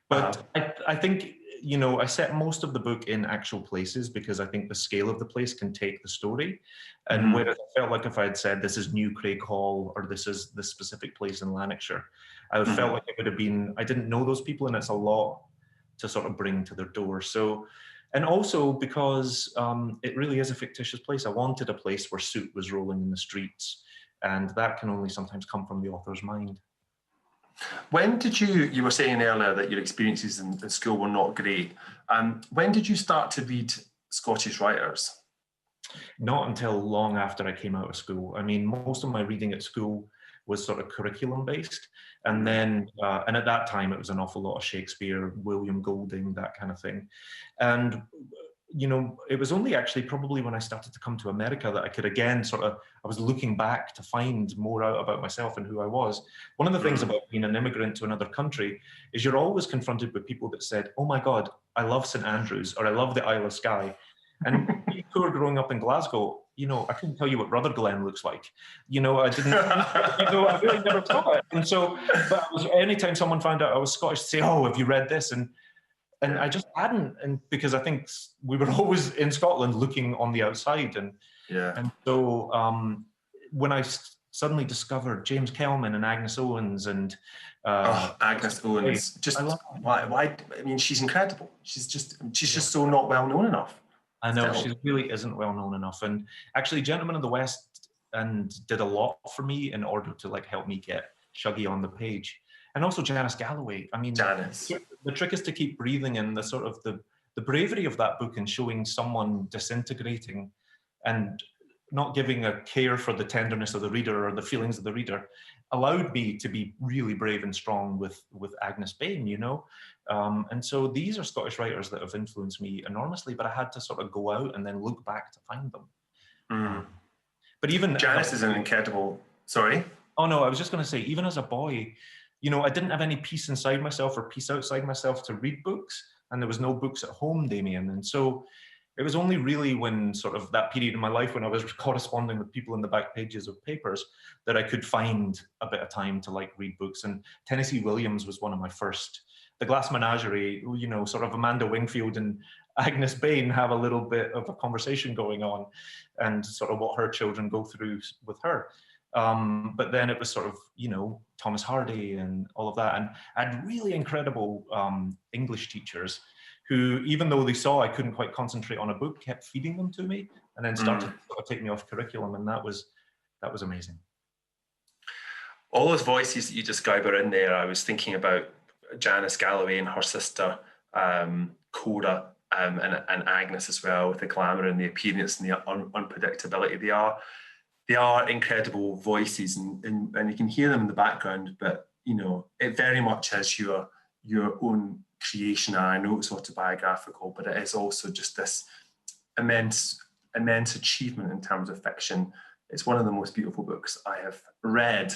[SPEAKER 6] But I think, you know, I set most of the book in actual places because I think the scale of the place can take the story. And whereas I felt like if I had said this is New Craig Hall or this is this specific place in Lanarkshire, I would felt like it would have been, I didn't know those people, and it's a lot to sort of bring to their door. So, and also because it really is a fictitious place. I wanted a place where soot was rolling in the streets, and that can only sometimes come from the author's mind.
[SPEAKER 5] When did you were saying earlier that your experiences in school were not great. When did you start to read Scottish writers?
[SPEAKER 6] Not until long after I came out of school. I mean, most of my reading at school was sort of curriculum based. And then, and at that time, it was an awful lot of Shakespeare, William Golding, that kind of thing. And, you know, it was only actually probably when I started to come to America that I could again I was looking back to find more out about myself and who I was. One of the things about being an immigrant to another country is you're always confronted with people that said, oh my God, I love St. Andrews, or I love the Isle of Skye. And people who are growing up in Glasgow, you know, I couldn't tell you what Rutherglen looks like. You know, I didn't, you know, I really never saw it. And so, but anytime someone found out I was Scottish, say, oh, have you read this? And I just hadn't, and because I think we were always in Scotland looking on the outside. And so when I suddenly discovered James Kelman and Agnes Owens and
[SPEAKER 5] Agnes Owens, just why? I mean, she's incredible. She's just so not well known enough.
[SPEAKER 6] I know, she really isn't well known enough. And actually, Gentlemen of the West did a lot for me in order to like help me get Shuggie on the page. And also Janice Galloway. I mean, the trick is to keep breathing, and the sort of the bravery of that book and showing someone disintegrating and not giving a care for the tenderness of the reader or the feelings of the reader allowed me to be really brave and strong with Agnes Bain, you know? And so these are Scottish writers that have influenced me enormously, but I had to sort of go out and then look back to find them. But even
[SPEAKER 5] Janice is an incredible, sorry?
[SPEAKER 6] Oh no, I was just gonna say, even as a boy, you know, I didn't have any peace inside myself or peace outside myself to read books, and there was no books at home, Damian. And so it was only really when sort of that period in my life when I was corresponding with people in the back pages of papers that I could find a bit of time to like read books. And Tennessee Williams was one of my first. The Glass Menagerie, you know, sort of Amanda Wingfield and Agnes Bain have a little bit of a conversation going on, and sort of what her children go through with her. But then it was sort of, you know, Thomas Hardy and all of that. And I had really incredible English teachers who, even though they saw I couldn't quite concentrate on a book, kept feeding them to me, and then started to sort of take me off curriculum. And that was amazing.
[SPEAKER 5] All those voices that you describe are in there. I was thinking about Janice Galloway and her sister, Cora, and Agnes as well, with the glamour and the appearance and the unpredictability. They are incredible voices, and you can hear them in the background, but you know, it very much has your own creation, and I know it's autobiographical, but it is also just this immense achievement in terms of fiction. It's one of the most beautiful books I have read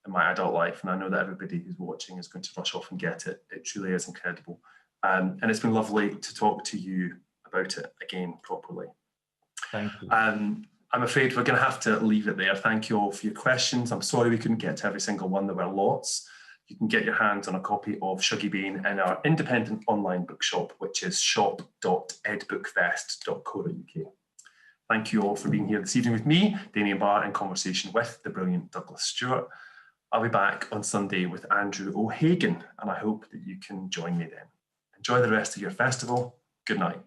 [SPEAKER 5] in my adult life, and I know that everybody who's watching is going to rush off and get it. It truly is incredible. And it's been lovely to talk to you about it again properly.
[SPEAKER 6] Thank you.
[SPEAKER 5] I'm afraid we're going to have to leave it there. Thank you all for your questions. I'm sorry we couldn't get to every single one. There were lots. You can get your hands on a copy of Shuggie Bain in our independent online bookshop, which is shop.edbookfest.co.uk. Thank you all for being here this evening with me, Damian Barr, in conversation with the brilliant Douglas Stuart. I'll be back on Sunday with Andrew O'Hagan, and I hope that you can join me then. Enjoy the rest of your festival. Good night.